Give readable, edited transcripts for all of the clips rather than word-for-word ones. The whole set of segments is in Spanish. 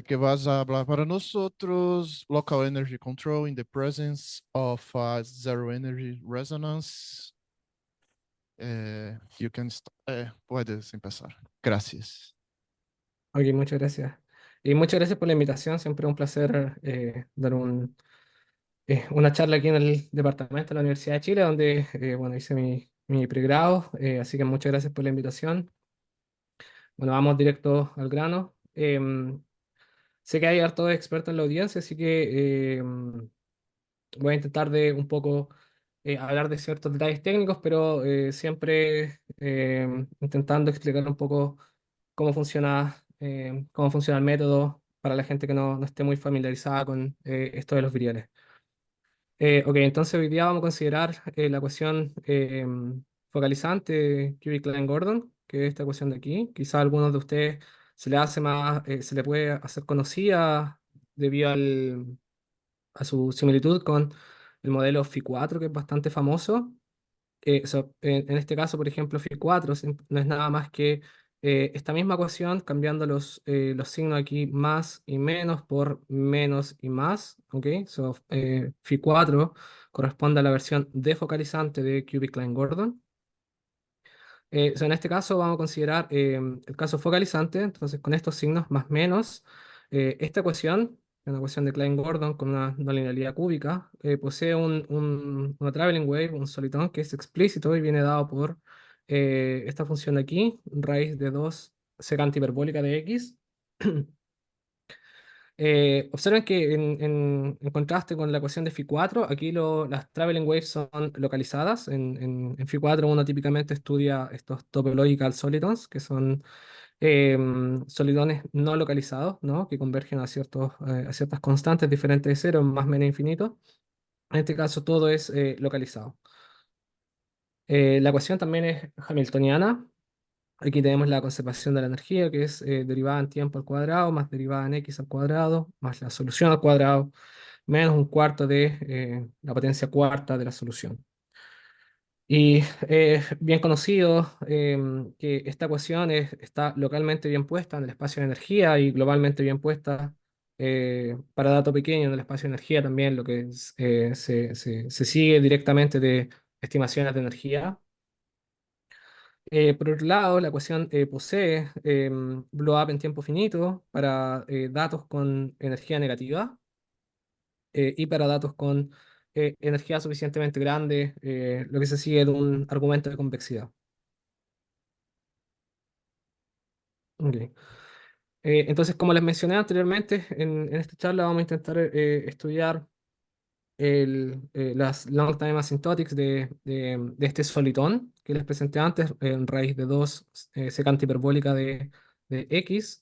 que vas a hablar para nosotros local energy control in the presence of zero energy resonance. Puedes empezar. Gracias. Ok, muchas gracias. Y muchas gracias por la invitación. Siempre es un placer dar una charla aquí en el departamento de la Universidad de Chile, donde bueno, hice mi pregrado. Así que muchas gracias por la invitación. Bueno, vamos directo al grano. Sé que hay hartos expertos en la audiencia, así que voy a intentar de un poco hablar de ciertos detalles técnicos, pero siempre intentando explicar un poco cómo funciona el método para la gente que no esté muy familiarizada con esto de los viriales. Ok, entonces hoy día vamos a considerar la ecuación focalizante Curie-Klein-Gordon, que es esta ecuación de aquí. Quizá a algunos de ustedes se le puede hacer conocida debido a su similitud con el modelo Phi 4, que es bastante famoso. En este caso, por ejemplo, Phi 4 no es nada más que esta misma ecuación cambiando los signos aquí más y menos por menos y más. ¿Ok? Phi 4 corresponde a la versión defocalizante de Cubic-Klein-Gordon. En este caso vamos a considerar el caso focalizante, entonces con estos signos más menos, esta ecuación, una ecuación de Klein-Gordon con una no linealidad cúbica, posee una traveling wave, un solitón que es explícito y viene dado por esta función de aquí, raíz de 2 secante hiperbólica de x. Observen que en contraste con la ecuación de Phi 4, aquí las traveling waves son localizadas. En Phi 4 uno típicamente estudia estos topological solitons, que son solidones no localizados, ¿no? Que convergen a ciertas constantes diferentes de cero, más o menos infinito. En este caso todo es localizado. La ecuación también es hamiltoniana. Aquí tenemos la conservación de la energía, que es derivada en tiempo al cuadrado, más derivada en x al cuadrado, más la solución al cuadrado, menos un cuarto de la potencia cuarta de la solución. Y es bien conocido que esta ecuación está localmente bien puesta en el espacio de energía y globalmente bien puesta para dato pequeño en el espacio de energía también, lo que se sigue directamente de estimaciones de energía. Por otro lado, la ecuación posee blow up en tiempo finito para datos con energía negativa y para datos con energía suficientemente grande, lo que se sigue de un argumento de convexidad. Ok. Entonces, como les mencioné anteriormente, en esta charla vamos a intentar estudiar las long time asymptotics de este solitón que les presenté antes en raíz de 2 secante hiperbólica de x.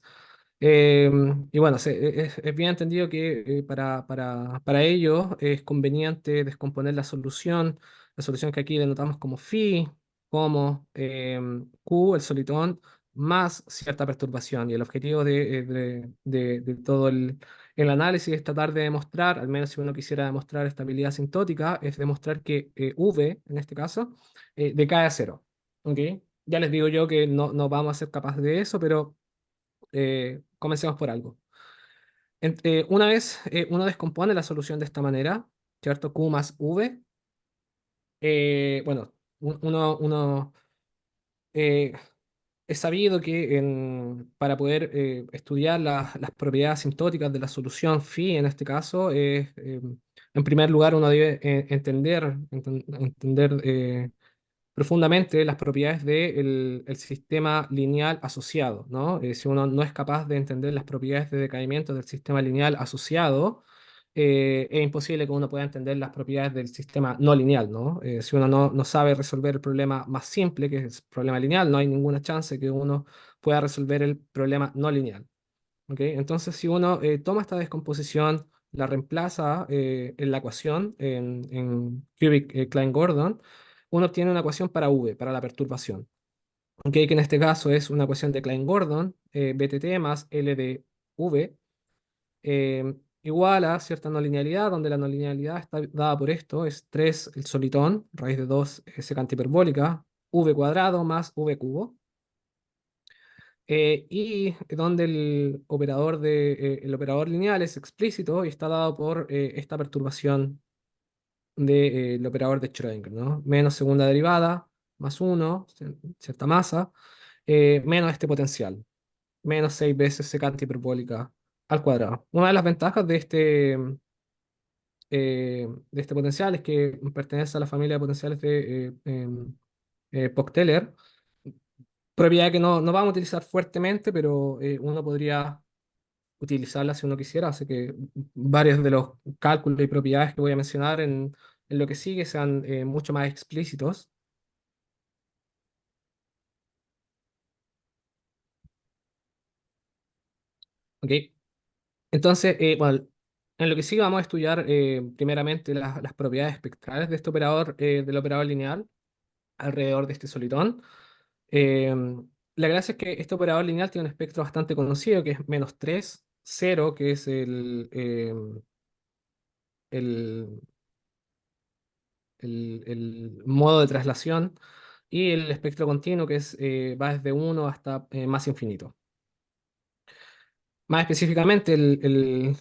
Eh, y bueno, es bien entendido que para ello es conveniente descomponer la solución que aquí denotamos como phi, como q, el solitón, más cierta perturbación. Y el objetivo de todo el análisis es tratar de demostrar, al menos si uno quisiera demostrar estabilidad asintótica, es demostrar que V, en este caso, decae a cero. ¿Ok? Ya les digo yo que no vamos a ser capaces de eso, pero comencemos por algo. Una vez uno descompone la solución de esta manera, ¿cierto? Q más V, bueno, uno eh, es sabido que para poder estudiar las propiedades asintóticas de la solución phi, en este caso, en primer lugar uno debe entender profundamente las propiedades del el sistema lineal asociado, ¿no? Si uno no es capaz de entender las propiedades de decaimiento del sistema lineal asociado, es imposible que uno pueda entender las propiedades del sistema no lineal, ¿no? Si uno no sabe resolver el problema más simple, que es el problema lineal, no hay ninguna chance que uno pueda resolver el problema no lineal. ¿Ok? Entonces, si uno toma esta descomposición, la reemplaza en la ecuación, en Cubic-Klein-Gordon, uno obtiene una ecuación para V, para la perturbación. ¿Ok? Que en este caso es una ecuación de Klein-Gordon, BTT más L de V, igual a cierta no linealidad, donde la no linealidad está dada por esto, es 3 el solitón, raíz de 2 secante hiperbólica, V cuadrado más V cubo. y donde el operador lineal es explícito y está dado por esta perturbación del operador de Schrödinger, ¿no? Menos segunda derivada, más uno, cierta masa, menos este potencial, menos 6 veces secante hiperbólica al cuadrado. Una de las ventajas de este potencial es que pertenece a la familia de potenciales de Pochteller, propiedad que no vamos a utilizar fuertemente, pero uno podría utilizarla si uno quisiera, así que varios de los cálculos y propiedades que voy a mencionar en lo que sigue sean mucho más explícitos. ¿Ok? Entonces, bueno, en lo que sigue vamos a estudiar primeramente las propiedades espectrales de este operador, del operador lineal alrededor de este solitón. Eh, la gracia es que este operador lineal tiene un espectro bastante conocido, que es menos 3 0 que es el, el modo de traslación, y el espectro continuo, que va desde uno hasta más infinito. Más específicamente, el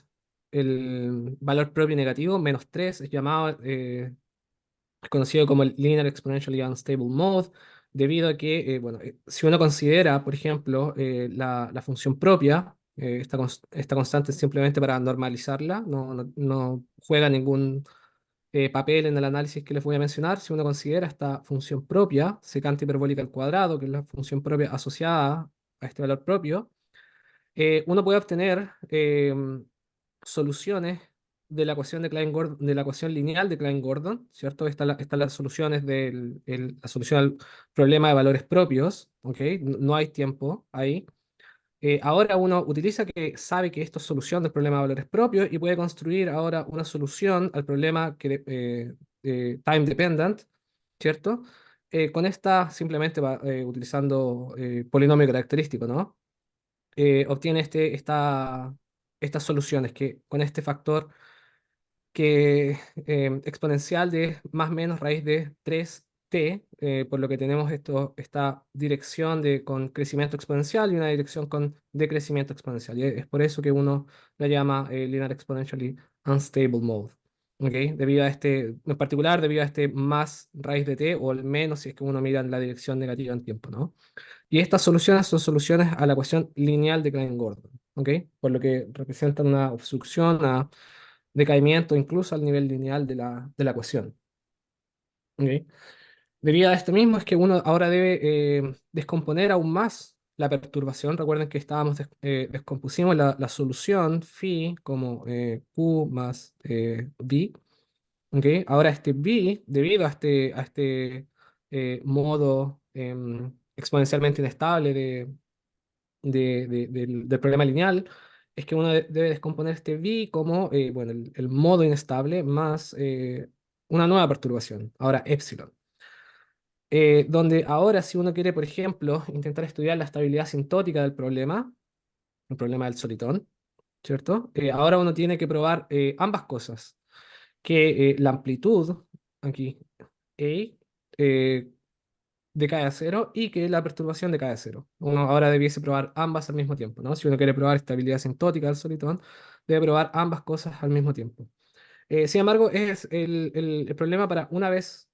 valor propio negativo, menos 3 es llamado, es conocido como el Linear Exponentially Unstable Mode, debido a que, bueno, si uno considera, por ejemplo, la función propia, esta constante es simplemente para normalizarla, no juega ningún papel en el análisis que les voy a mencionar. Si uno considera esta función propia, secante hiperbólica al cuadrado, que es la función propia asociada a este valor propio, uno puede obtener soluciones de la ecuación de Klein-Gordon, de la ecuación lineal de Klein-Gordon, ¿cierto? Están las soluciones la solución al problema de valores propios, ¿ok? No hay tiempo ahí. Ahora uno utiliza que sabe que esto es solución del problema de valores propios y puede construir ahora una solución al problema time dependent, ¿cierto? Con esta simplemente utilizando polinomio característico, ¿no? Obtiene estas soluciones que con este factor que exponencial de más o menos raíz de 3t, por lo que tenemos esta dirección con crecimiento exponencial y una dirección con decrecimiento exponencial. Y es por eso que uno la llama Linear Exponentially Unstable Mode. ¿Ok? Debido a en particular, debido a este más raíz de t o el menos si es que uno mira en la dirección negativa en tiempo, ¿no? Y estas soluciones son soluciones a la ecuación lineal de Klein-Gordon, ¿ok? Por lo que representan una obstrucción, a decaimiento incluso al nivel lineal de la ecuación, ¿ok? Debido a esto mismo es que uno ahora debe descomponer aún más la perturbación. Recuerden que descompusimos la solución phi como Q más V, ¿ok? Ahora este V, debido a este modo exponencialmente inestable del problema lineal, es que uno debe descomponer este V como, bueno, el modo inestable más una nueva perturbación, ahora epsilon. Donde ahora si uno quiere, por ejemplo, intentar estudiar la estabilidad asintótica del problema, el problema del solitón, ¿cierto? Ahora uno tiene que probar ambas cosas, que la amplitud, aquí, A, eh, decae a cero y que la perturbación decae a cero. Uno ahora debiese probar ambas al mismo tiempo, ¿no? Si uno quiere probar estabilidad asintótica del solitón, debe probar ambas cosas al mismo tiempo. Sin embargo, es el problema para una vez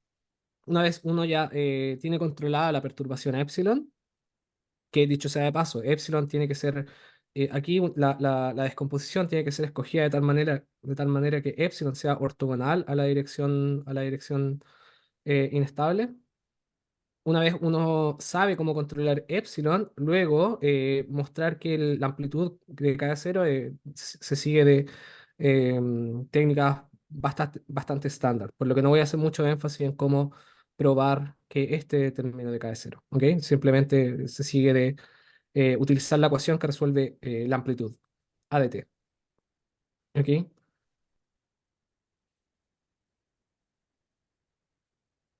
uno ya tiene controlada la perturbación epsilon, que dicho sea de paso, epsilon tiene que ser, aquí la descomposición tiene que ser escogida de tal manera que epsilon sea ortogonal a la dirección inestable. Una vez uno sabe cómo controlar epsilon, luego mostrar que la amplitud de cada cero se sigue de técnicas bastante estándar, por lo que no voy a hacer mucho énfasis en cómo probar que este término de cada cero, ¿ok? Simplemente se sigue de utilizar la ecuación que resuelve la amplitud, A de t, ¿ok?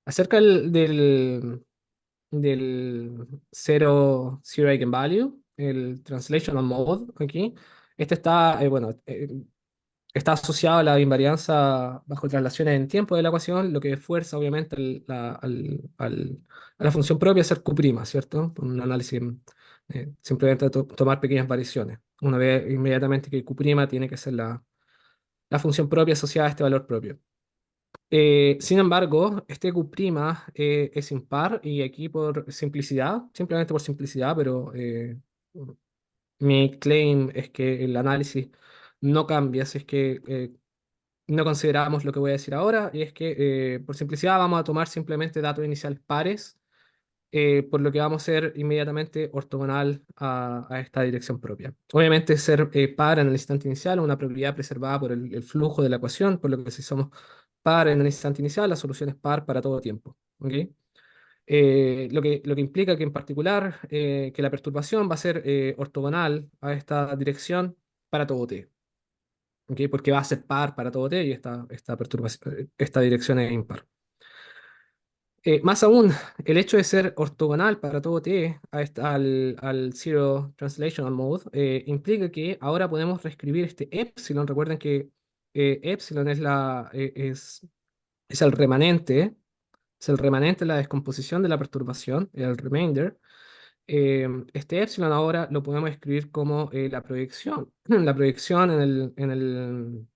Acerca del zero eigenvalue, el translational mode aquí. Este está asociado a la invarianza bajo traslaciones en tiempo de la ecuación, lo que fuerza obviamente a la función propia a ser Q', ¿cierto? Por un análisis Simplemente tomar pequeñas variaciones. Una vez inmediatamente que Q' tiene que ser la función propia asociada a este valor propio. Sin embargo, este Q' es impar y aquí por simplicidad, simplemente por simplicidad, pero mi claim es que el análisis no cambia si es que no consideramos lo que voy a decir ahora, y es que por simplicidad vamos a tomar simplemente datos iniciales pares, por lo que vamos a ser inmediatamente ortogonal a esta dirección propia. Obviamente ser par en el instante inicial es una propiedad preservada por el flujo de la ecuación, por lo que si somos par en el instante inicial, la solución es par para todo tiempo. ¿Ok? Lo que implica que en particular que la perturbación va a ser ortogonal a esta dirección para todo t. ¿Ok? Porque va a ser par para todo t y esta perturbación, esta dirección es impar. Más aún, el hecho de ser ortogonal para todo t al Zero Translational Mode implica que ahora podemos reescribir este epsilon. Recuerden que epsilon es el remanente, es el remanente de la descomposición de la perturbación, el remainder. Este epsilon ahora lo podemos escribir como la proyección. La proyección en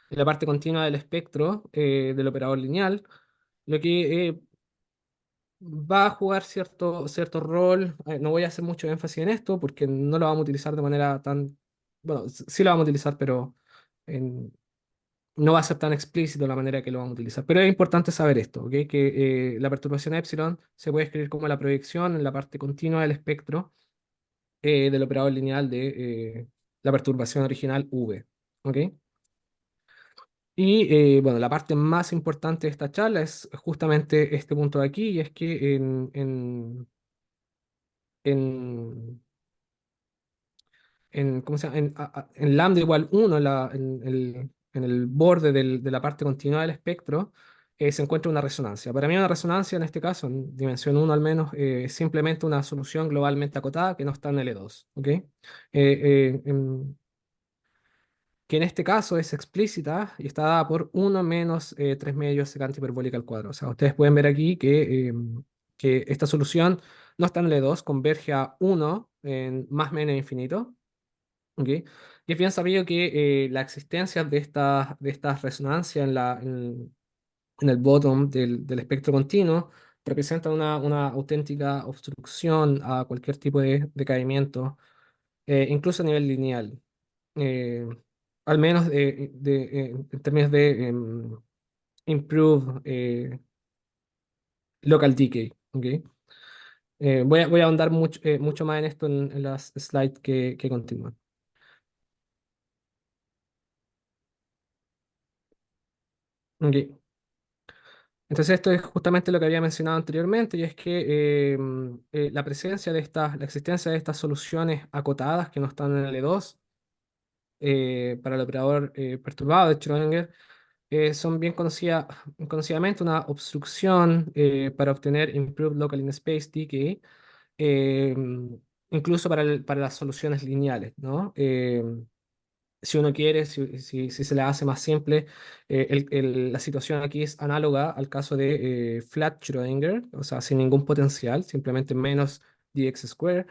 la parte continua del espectro del operador lineal, lo que va a jugar cierto rol. No voy a hacer mucho énfasis en esto porque no lo vamos a utilizar de manera tan... Bueno, sí lo vamos a utilizar, pero en- no va a ser tan explícito la manera que lo vamos a utilizar. Pero es importante saber esto, ¿ok? Que la perturbación epsilon se puede escribir como la proyección en la parte continua del espectro del operador lineal de la perturbación original V. ¿Ok? Y bueno, la parte más importante de esta charla es justamente este punto de aquí, y es que en, ¿cómo se llama? En lambda igual 1 en el borde de la parte continua del espectro, se encuentra una resonancia. Para mí una resonancia en este caso, en dimensión uno al menos, es simplemente una solución globalmente acotada que no está en L2. ¿Ok? Que en este caso es explícita y está dada por 1 menos 3 medios secante hiperbólica al cuadrado. O sea, ustedes pueden ver aquí que esta solución no está en L2, converge a 1 en más menos infinito. ¿Ok? Y es bien sabido que la existencia de estas resonancias en el bottom del espectro continuo representa una auténtica obstrucción a cualquier tipo de decaimiento, incluso a nivel lineal. Eh, Al menos en términos de improve local decay. ¿Ok? Voy a ahondar mucho más en esto en las slides que continúan. Ok. Entonces esto es justamente lo que había mencionado anteriormente, y es que la existencia de estas soluciones acotadas que no están en L2 para el operador perturbado de Schrödinger son bien conocidamente una obstrucción para obtener improved local in space decay, eh, incluso para las soluciones lineales, ¿no? Si uno quiere, si se la hace más simple, la situación aquí es análoga al caso de flat Schrödinger, o sea, sin ningún potencial, simplemente menos dx square,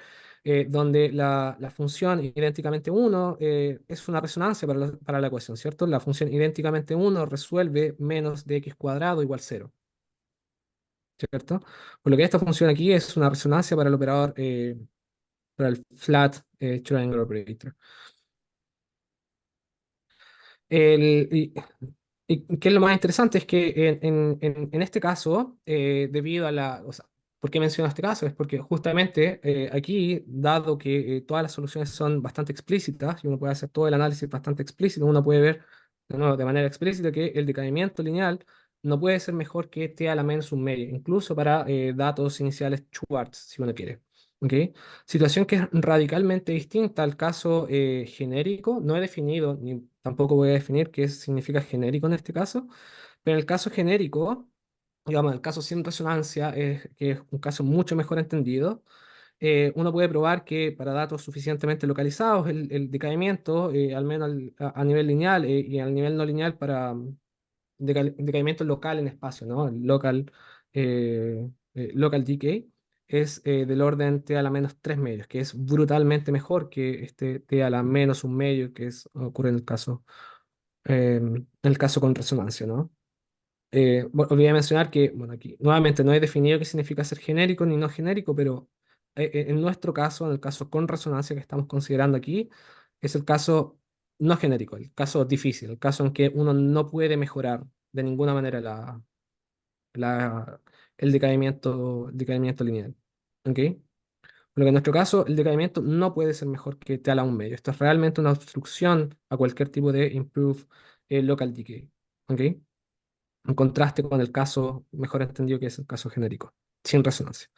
donde la función idénticamente uno es una resonancia para la ecuación, ¿cierto? La función idénticamente uno resuelve menos dx cuadrado igual cero, ¿cierto? Por lo que esta función aquí es una resonancia para el operador, para el flat Schrödinger operator. El, y, y qué es lo más interesante es que en este caso, debido a o sea, ¿por qué menciono este caso? Es porque justamente aquí, dado que todas las soluciones son bastante explícitas y uno puede hacer todo el análisis bastante explícito, uno puede ver de nuevo de manera explícita que el decaimiento lineal no puede ser mejor que t a la menos un medio, incluso para datos iniciales Schwartz, si uno quiere. ¿Ok? Situación que es radicalmente distinta al caso genérico. No he definido, ni tampoco voy a definir qué significa genérico en este caso, pero en el caso genérico, digamos, el caso sin resonancia, que es un caso mucho mejor entendido, uno puede probar que para datos suficientemente localizados, el decaimiento, al menos a nivel lineal y al nivel no lineal para decaimiento local en espacio, ¿no? El local decay, es del orden t a la menos 3 medios, que es brutalmente mejor que este t a la menos un medio, que es, ocurre en el caso con resonancia, ¿no? Olvidé mencionar que, bueno, aquí nuevamente no he definido qué significa ser genérico ni no genérico, pero en nuestro caso, en el caso con resonancia que estamos considerando aquí, es el caso no genérico, el caso difícil, el caso en que uno no puede mejorar de ninguna manera la- el decaimiento lineal. ¿Ok? Por lo que en nuestro caso, el decaimiento no puede ser mejor que T a la un medio. Esto es realmente una obstrucción a cualquier tipo de improve local decay. ¿Ok? En contraste con el caso mejor entendido que es el caso genérico, sin resonancia.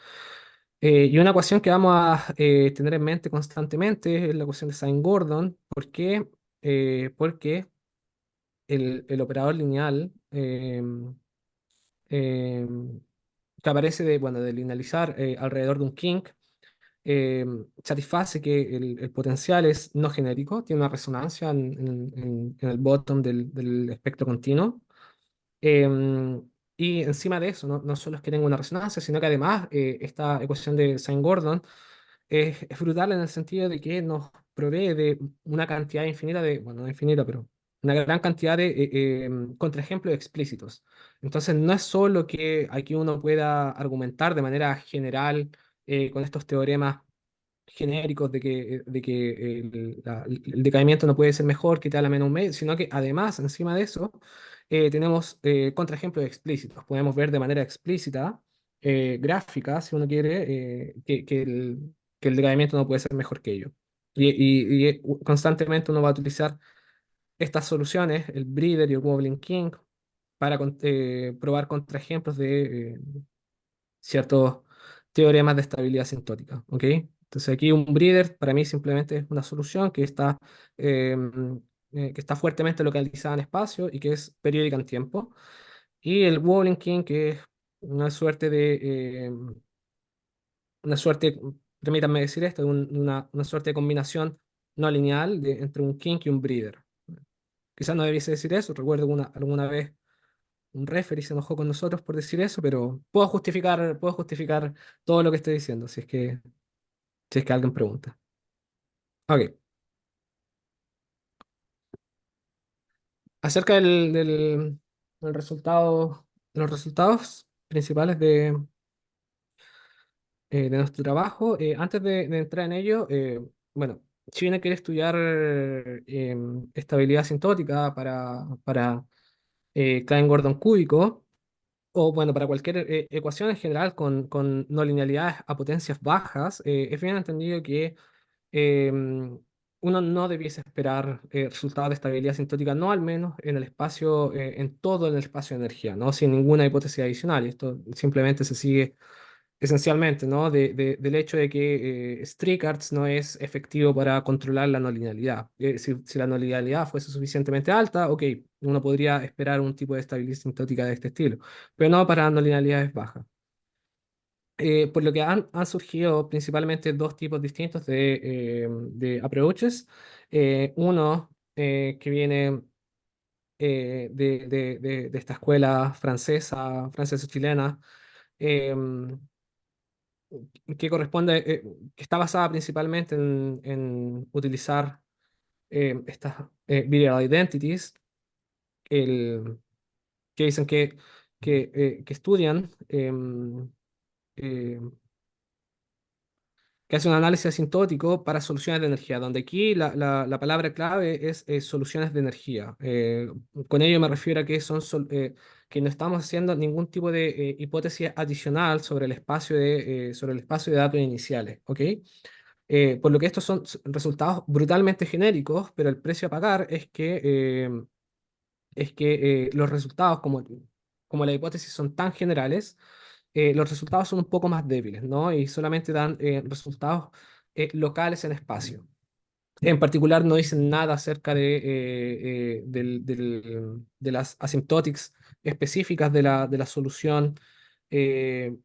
Y una ecuación que vamos a tener en mente constantemente es la ecuación de Sine-Gordon. ¿Por qué? Porque el operador lineal em, que aparece bueno, de linealizar alrededor de un kink eh, satisface que el potencial es no genérico, tiene una resonancia en el bottom del espectro continuo. Em, y encima de eso, no solo es que tenga una resonancia, sino que además esta ecuación de Sine-Gordon es brutal en el sentido de que nos provee de una cantidad infinita de, bueno, no infinita, pero una gran cantidad de contraejemplos explícitos. Entonces, no es solo que aquí uno pueda argumentar de manera general con estos teoremas genéricos de que el decaimiento no puede ser mejor que tal a menos un medio, sino que además, encima de eso, tenemos contraejemplos explícitos. Podemos ver de manera explícita, gráfica, si uno quiere, que el decaimiento no puede ser mejor que ello. Constantemente uno va a utilizar estas soluciones, el Breeder y el Wobbling King, para probar contraejemplos de ciertos teoremas de estabilidad asintótica. ¿Ok? Entonces aquí un breeder para mí simplemente es una solución eh, que está fuertemente localizada en espacio y que es periódica en tiempo. Y el Wobbling King, que es una suerte una suerte, permítanme decir esto, una suerte de combinación no lineal entre un kink y un breeder. Quizás no debiese decir eso, recuerdo alguna vez un referee se enojó con nosotros por decir eso, pero puedo justificar todo lo que estoy diciendo, si es que alguien pregunta. Ok. Acerca del resultado, de los resultados principales de nuestro trabajo, antes de entrar en ello, bueno, si uno quiere estudiar estabilidad asintótica para Klein-Gordon cúbico, o bueno, para cualquier ecuación en general con no linealidades a potencias bajas, es bien entendido que uno no debiese esperar resultados de estabilidad asintótica, no al menos en el espacio, en todo el espacio de energía, ¿no? Sin ninguna hipótesis adicional. Y esto simplemente se sigue esencialmente, ¿no? Del hecho de que Strickhartz no es efectivo para controlar la no linealidad. Si la no linealidad fuese suficientemente alta, ok, uno podría esperar un tipo de estabilidad asintótica de este estilo, pero no para no linealidades bajas. Por lo que han surgido principalmente dos tipos distintos de approaches. Uno que viene de esta escuela francesa-chilena, em, que corresponde, que está basada principalmente en utilizar estas virial identities, el, que dicen que estudian, eh, que hace un análisis asintótico para soluciones de energía, donde aquí la palabra clave es soluciones de energía. Con ello me refiero a que que no estamos haciendo ningún tipo de hipótesis adicional sobre el espacio de datos iniciales, ¿ok? Por lo que estos son resultados brutalmente genéricos, pero el precio a pagar es que los resultados, como las hipótesis son tan generales, los resultados son un poco más débiles, ¿no? Y solamente dan resultados locales en espacio. En particular, no dicen nada acerca de las asymptotics específicas de la solución eh,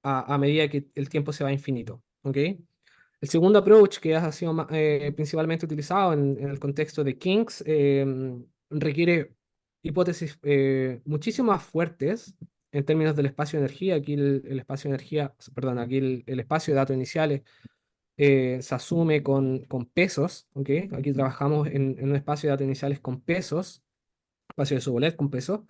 a medida que el tiempo se va a infinito, ¿ok? El segundo approach, que ha sido principalmente utilizado en el contexto de Kings, requiere hipótesis muchísimo más fuertes en términos del espacio de energía, aquí el espacio de energía, perdón, aquí el espacio de datos iniciales se asume con pesos, ¿ok? Aquí trabajamos en un espacio de datos iniciales con pesos, espacio de subbolet con pesos,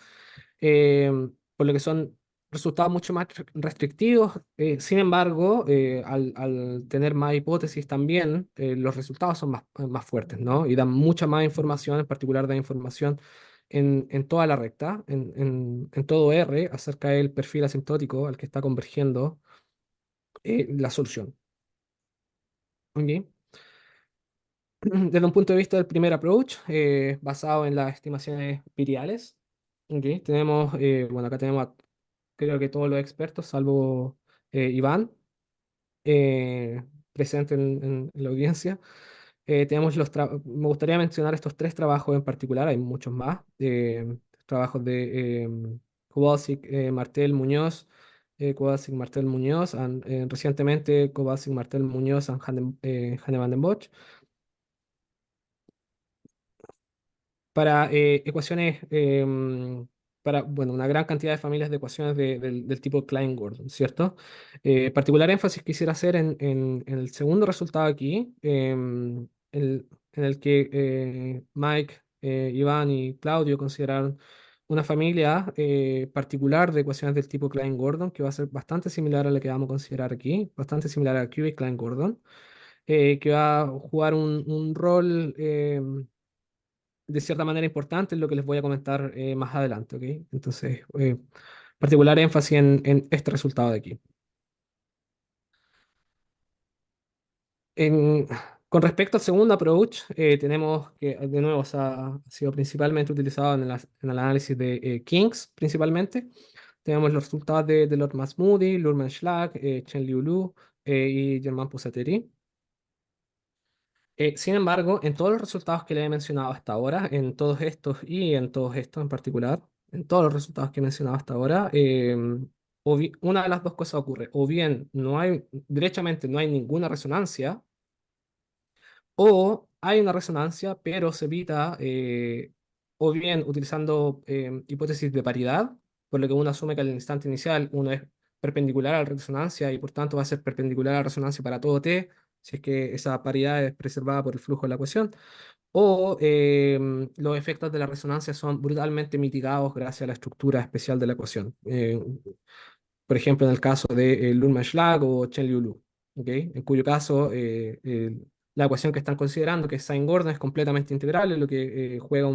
eh, por lo que son resultados mucho más restrictivos. Sin embargo, al tener más hipótesis también, los resultados son más fuertes, ¿no? Y dan mucha más información, en particular da información en toda la recta, en todo R, acerca del perfil asintótico al que está convergiendo la solución. ¿Ok? Desde un punto de vista del primer approach, basado en las estimaciones viriales, ¿ok? Tenemos, bueno, acá tenemos creo que todos los expertos, salvo Iván, eh, presente en la audiencia. Tenemos me gustaría mencionar estos tres trabajos en particular, hay muchos más. Trabajos de Kowalczyk, Martel, Muñoz, Kowalczyk, Martel, Muñoz, recientemente Kowalczyk, Martel, Muñoz, and Hanne van den Bosch, para ecuaciones, para, bueno, una gran cantidad de familias de ecuaciones del tipo Klein-Gordon, ¿cierto? Particular énfasis quisiera hacer en el segundo resultado aquí, en el que Mike, Iván y Claudio consideraron una familia particular de ecuaciones del tipo Klein-Gordon, que va a ser bastante similar a la que vamos a considerar aquí, bastante similar a cubic Klein-Gordon, que va a jugar un rol de cierta manera importante en lo que les voy a comentar más adelante, ¿ok? Entonces, particular énfasis en este resultado de aquí. En- con respecto al segundo approach, tenemos que, de nuevo, ha sido principalmente utilizado en el análisis de kinks, principalmente. Tenemos los resultados de Lord Masmoudi, Lurman Schlag, Chen Liu Lu y Germain Pusateri. Sin embargo, en todos los resultados que le he mencionado hasta ahora, en todos estos y en todos estos en particular, en todos los resultados que he mencionado hasta ahora, una de las dos cosas ocurre. O bien no hay, derechamente no hay ninguna resonancia, o hay una resonancia, pero se evita, o bien utilizando hipótesis de paridad, por lo que uno asume que al instante inicial uno es perpendicular a la resonancia y por tanto va a ser perpendicular a la resonancia para todo t, si es que esa paridad es preservada por el flujo de la ecuación, o los efectos de la resonancia son brutalmente mitigados gracias a la estructura especial de la ecuación. Por ejemplo, en el caso de Lurman Schlag o Chen Liu Lu, ¿ok? En cuyo caso la ecuación que están considerando, que es Sine-Gordon, es completamente integral, lo que juega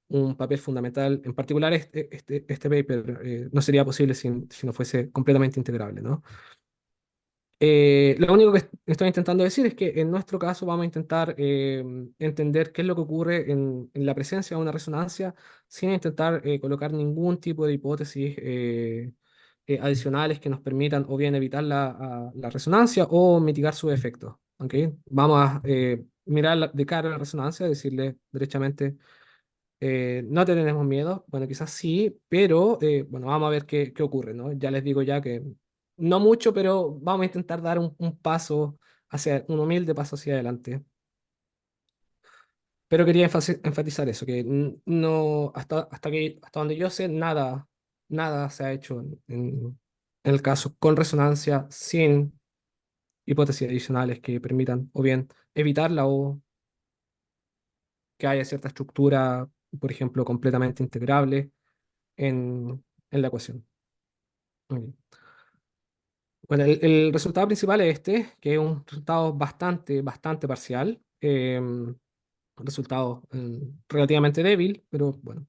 un papel fundamental. En particular, este paper no sería posible si no fuese completamente integrable, ¿no? Lo único que estoy intentando decir es que en nuestro caso vamos a intentar entender qué es lo que ocurre en la presencia de una resonancia sin intentar colocar ningún tipo de hipótesis adicionales que nos permitan o bien evitar la resonancia o mitigar sus efectos. ¿Ok? Vamos a mirar de cara a la resonancia, decirle derechamente no te tenemos miedo, bueno, quizás sí, pero bueno, vamos a ver qué ocurre, ¿no? Ya les digo ya que no mucho, pero vamos a intentar dar un paso hacia, un humilde paso hacia adelante. Pero quería enfatizar eso, que no, hasta donde yo sé, nada se ha hecho en el caso con resonancia sin hipótesis adicionales que permitan o bien evitarla o que haya cierta estructura, por ejemplo, completamente integrable en la ecuación. Ok. Bueno, el resultado principal es este, que es un resultado bastante parcial. Resultado relativamente débil, pero bueno,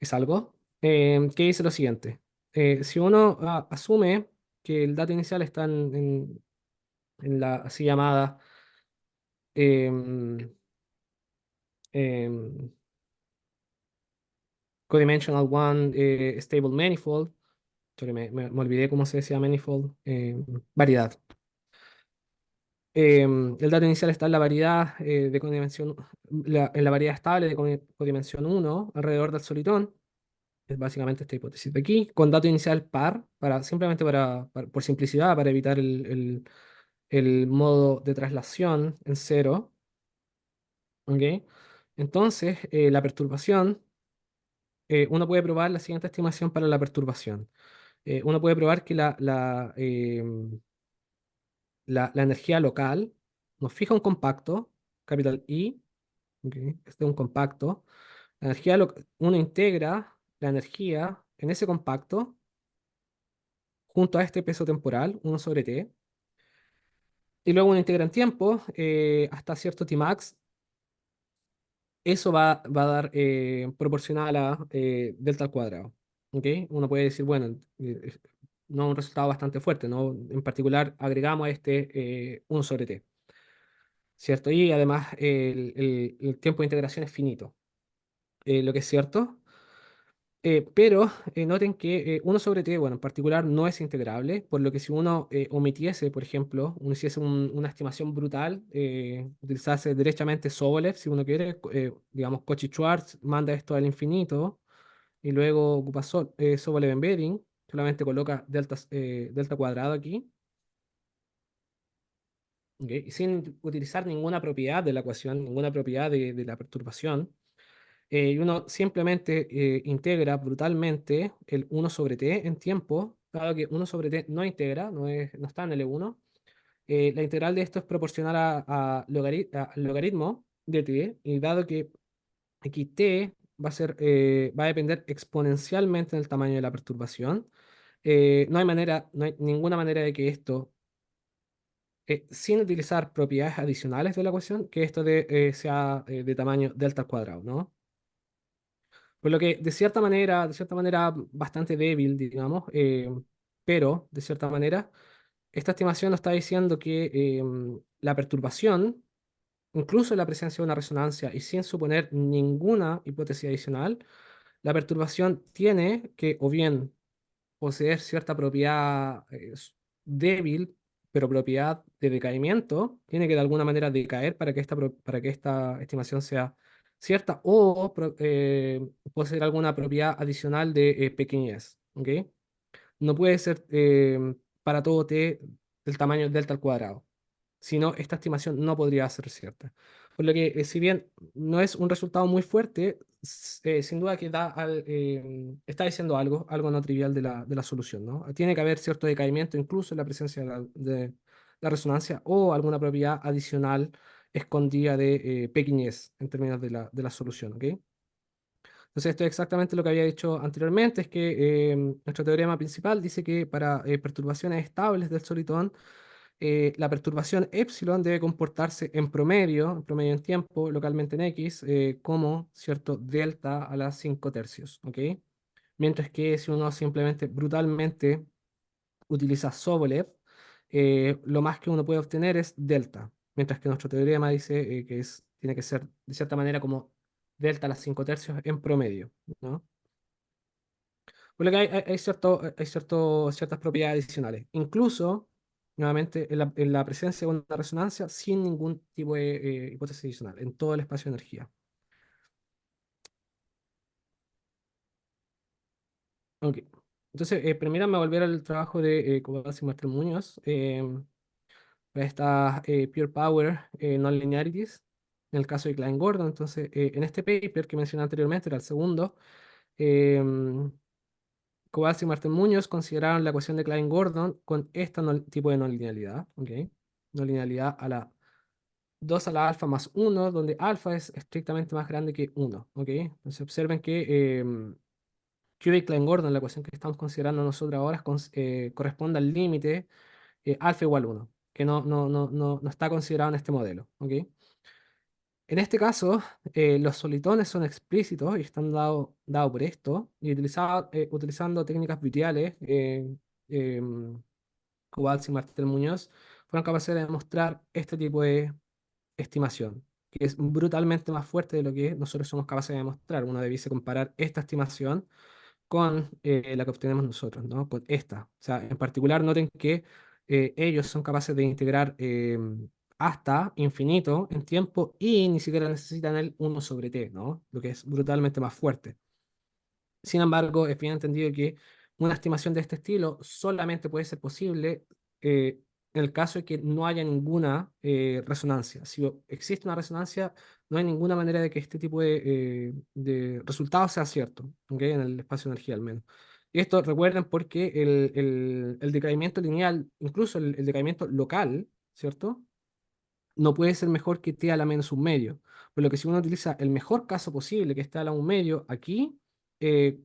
es algo. Que dice lo siguiente. Si uno asume que el dato inicial está en la así llamada em, em, codimensional one stable manifold, sorry, me olvidé cómo se decía manifold, variedad. El dato inicial está en la variedad de codimensión, en la variedad estable de codimensión uno alrededor del solitón. Es básicamente esta hipótesis de aquí, con dato inicial par, simplemente por simplicidad, para evitar el modo de traslación en cero. ¿Ok? Entonces, la perturbación, uno puede probar la siguiente estimación para la perturbación. Uno puede probar que la energía local nos fija un compacto, capital I, ¿ok? Este es un compacto. Uno integra la energía en ese compacto junto a este peso temporal, 1/T, y luego uno integra en tiempo hasta cierto Tmax. Eso va a dar proporcional a delta al cuadrado. ¿Ok? Uno puede decir, bueno, no un resultado bastante fuerte, ¿no? En particular, agregamos este 1/T, ¿cierto? Y además el tiempo de integración es finito, lo que es cierto. Pero noten que 1/T, bueno, en particular no es integrable, por lo que si uno omitiese, por ejemplo, uno hiciese una estimación brutal, utilizase derechamente Sobolev, si uno quiere, digamos, Cauchy-Schwarz manda esto al infinito y luego ocupa Sobolev embedding, solamente coloca delta cuadrado aquí, ¿ok? Y sin utilizar ninguna propiedad de la ecuación, ninguna propiedad de la perturbación. Y uno simplemente integra brutalmente el 1/T en tiempo, dado que 1/T no integra, no está en L1. La integral de esto es proporcional al logaritmo de t, y dado que aquí t va a depender exponencialmente del tamaño de la perturbación, no hay ninguna manera de que esto, sin utilizar propiedades adicionales de la ecuación, que esto sea de tamaño delta al cuadrado, ¿no? Por lo que de cierta manera bastante débil, digamos, pero de cierta manera, esta estimación nos está diciendo que la perturbación, incluso en la presencia de una resonancia y sin suponer ninguna hipótesis adicional, la perturbación tiene que o bien poseer cierta propiedad débil, pero propiedad de decaimiento, tiene que de alguna manera decaer para que esta estimación sea cierta, o poseer alguna propiedad adicional de pequeñez. ¿Ok? No puede ser para todo t del tamaño delta al cuadrado, si no, esta estimación no podría ser cierta. Por lo que, si bien no es un resultado muy fuerte, sin duda que está diciendo algo no trivial de la solución, ¿no? Tiene que haber cierto decaimiento incluso en la presencia de la resonancia, o alguna propiedad adicional escondida de pequeñez en términos de la solución, ¿ok? Entonces, esto es exactamente lo que había dicho anteriormente, es que nuestro teorema principal dice que para perturbaciones estables del solitón, la perturbación epsilon debe comportarse en promedio en tiempo, localmente en X, como cierto delta a las 5 tercios, ¿ok? Mientras que si uno simplemente brutalmente utiliza Sobolev, lo más que uno puede obtener es delta, mientras que nuestro teorema dice que tiene que ser de cierta manera como delta a las 5 tercios en promedio, ¿no? Por lo que ciertas propiedades adicionales. Incluso, nuevamente, en la presencia de una resonancia sin ningún tipo de hipótesis adicional, en todo el espacio de energía. Ok. Entonces, permítanme volver al trabajo de Kobayashi y Martel Muñoz. Esta Pure Power Non-Linearities, en el caso de Klein-Gordon. Entonces, en este paper que mencioné anteriormente, era el segundo, em, Kobayashi y Martín Muñoz consideraron la ecuación de Klein-Gordon con este tipo de no linealidad, ¿ok? No linealidad a la 2 a la alfa más 1, donde alfa es estrictamente más grande que 1, ¿ok? Entonces observen que Q y Klein-Gordon, la ecuación que estamos considerando nosotros ahora, corresponde al límite alfa igual 1, que no está considerado en este modelo, ¿ok? En este caso, los solitones son explícitos y están dados por esto, y utilizando técnicas visuales, Kowalski y Martel Muñoz fueron capaces de demostrar este tipo de estimación, que es brutalmente más fuerte de lo que nosotros somos capaces de demostrar. Uno debiese comparar esta estimación con la que obtenemos nosotros, ¿no? Con esta. O sea, en particular, noten que ellos son capaces de integrar hasta infinito en tiempo y ni siquiera necesitan el 1/T, ¿no? Lo que es brutalmente más fuerte. Sin embargo, es bien entendido que una estimación de este estilo solamente puede ser posible en el caso de que no haya ninguna resonancia. Si existe una resonancia, no hay ninguna manera de que este tipo de resultado sea cierto, ¿ok? En el espacio de energía al menos. Y esto recuerden porque el decaimiento lineal, incluso el decaimiento local, ¿cierto? No puede ser mejor que t a la menos un medio. Por lo que si uno utiliza el mejor caso posible, que es t a la un medio, aquí eh,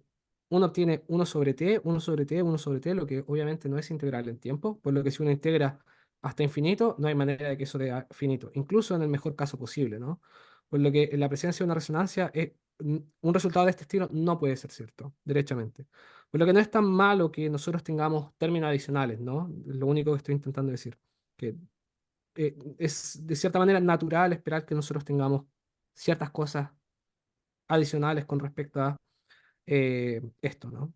uno obtiene uno sobre t, uno sobre t, uno sobre t, lo que obviamente no es integral en tiempo. Por lo que si uno integra hasta infinito, no hay manera de que eso sea finito, incluso en el mejor caso posible, ¿no? Por lo que la presencia de una resonancia, un resultado de este estilo no puede ser cierto, derechamente. Por lo que no es tan malo que nosotros tengamos términos adicionales, ¿no? Lo único que estoy intentando decir. Que es de cierta manera natural esperar que nosotros tengamos ciertas cosas adicionales con respecto a esto, ¿no?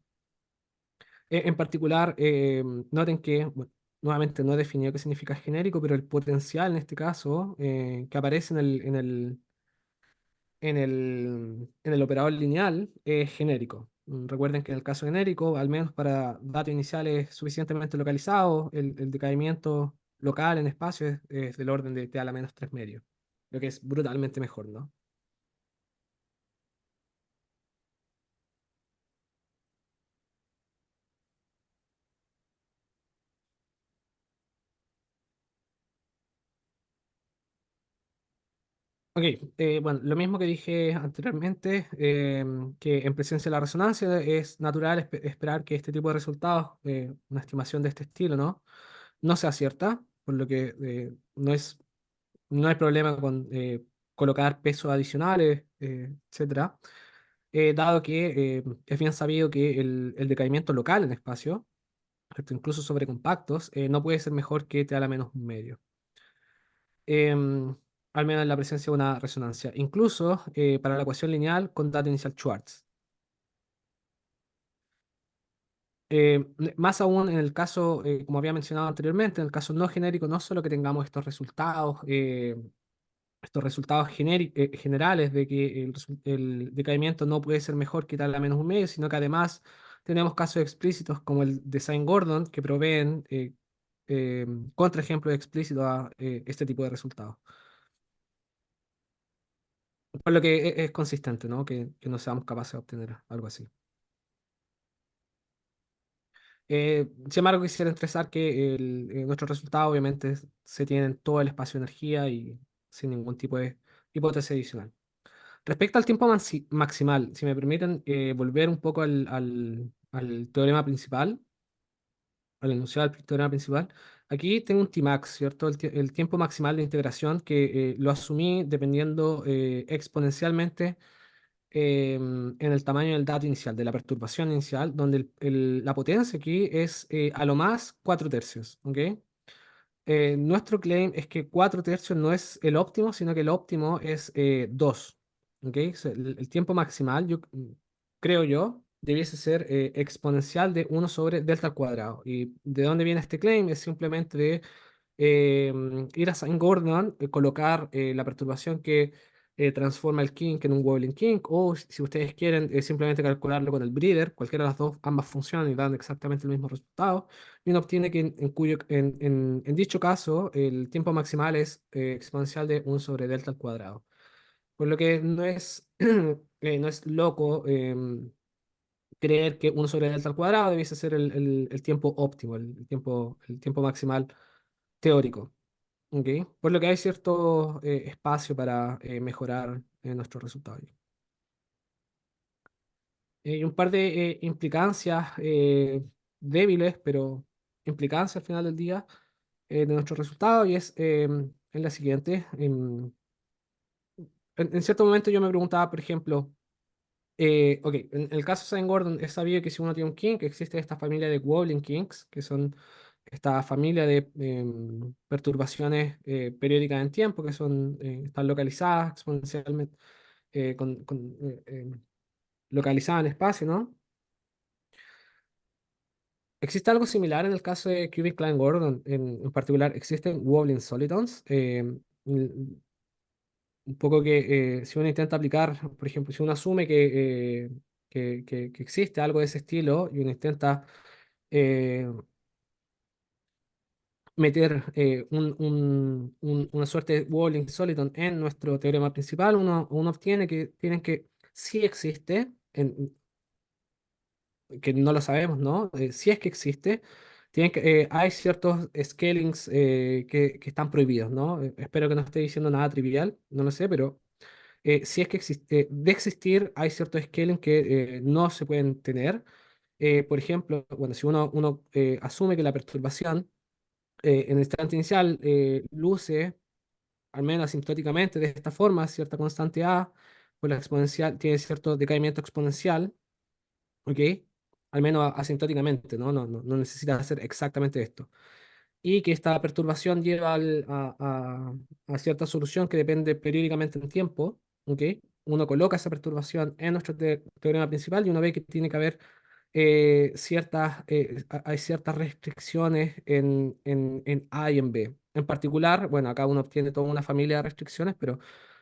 En particular, noten que, bueno, nuevamente no he definido qué significa genérico, pero el potencial en este caso que aparece en el operador lineal es genérico. Recuerden que en el caso genérico, al menos para datos iniciales suficientemente localizados, el decaimiento local en espacio es del orden de t a la menos 3 medios, lo que es brutalmente mejor, ¿no? Ok, bueno, lo mismo que dije anteriormente, que en presencia de la resonancia es natural esperar que este tipo de resultados, una estimación de este estilo, ¿no? No sea cierta, por lo que no hay problema con colocar pesos adicionales, etcétera, dado que es bien sabido que el decaimiento local en espacio, ¿cierto? Incluso sobre compactos, no puede ser mejor que t a la menos un medio. Em, Al menos en la presencia de una resonancia. Incluso para la ecuación lineal con dato inicial Schwartz. Más aún en el caso, como había mencionado anteriormente, en el caso no genérico, no solo que tengamos estos resultados generales de que el decaimiento no puede ser mejor que tal a menos un medio, sino que además tenemos casos explícitos como el de Saint-Gordon que proveen eh, contraejemplos explícitos a este tipo de resultados. Por lo que es consistente, ¿no? Que no seamos capaces de obtener algo así. Sin embargo, quisiera estresar que nuestros resultados obviamente se tienen todo el espacio de energía y sin ningún tipo de hipótesis adicional. Respecto al tiempo maximal, si me permiten volver un poco al teorema principal, al enunciado del teorema principal, aquí tengo un Tmax, ¿cierto? El tiempo maximal de integración que lo asumí dependiendo exponencialmente en el tamaño del dato inicial, de la perturbación inicial, donde la potencia aquí es a lo más 4 tercios, ¿ok? Nuestro claim es que 4 tercios no es el óptimo, sino que el óptimo es 2. ¿Ok? O sea, el tiempo maximal, creo yo, debiese ser exponencial de 1/delta al cuadrado. ¿Y de dónde viene este claim? Es simplemente de ir a Saint Gordon, colocar la perturbación que transforma el kink en un wobbling kink, o si ustedes quieren simplemente calcularlo con el breeder, cualquiera de las dos, ambas funcionan y dan exactamente el mismo resultado, y uno obtiene que en dicho caso el tiempo maximal es exponencial de 1/delta al cuadrado. Por lo que no es loco creer que 1/delta al cuadrado debiese ser el tiempo óptimo, el tiempo maximal teórico. ¿Ok? Por lo que hay cierto espacio para mejorar nuestros resultados. Y un par de implicancias débiles, pero implicancias al final del día de nuestros resultados, y es en la siguiente. En cierto momento yo me preguntaba, por ejemplo, ok, en el caso de Saint Gordon es sabido que si uno tiene un kink, existe esta familia de wobbling kinks, que son esta familia de perturbaciones periódicas en tiempo, que están localizadas exponencialmente, localizadas en espacio, ¿no? Existe algo similar en el caso de Cubic Klein Gordon, en particular existen wobbling solitons. Un poco que si uno intenta aplicar, por ejemplo, si uno asume que existe algo de ese estilo y uno intenta eh, meter una suerte de Walling Soliton en nuestro teorema principal, uno obtiene que sí existe, que no lo sabemos, ¿no? Si es que existe, hay ciertos scalings que están prohibidos, ¿no? Espero que no esté diciendo nada trivial, no lo sé, pero si es que existe, de existir, hay ciertos scaling que no se pueden tener. Por ejemplo, bueno, si uno asume que la perturbación en el instante inicial luce, al menos asintóticamente, de esta forma, cierta constante A, pues la exponencial tiene cierto decaimiento exponencial, ¿ok? Al menos asintóticamente, ¿no? No necesita hacer exactamente esto. Y que esta perturbación lleva a cierta solución que depende periódicamente en tiempo, ¿ok? Uno coloca esa perturbación en nuestro teorema principal y uno ve que tiene que haber hay ciertas restricciones en A y en B. En particular, bueno, acá uno obtiene toda una familia de restricciones, pero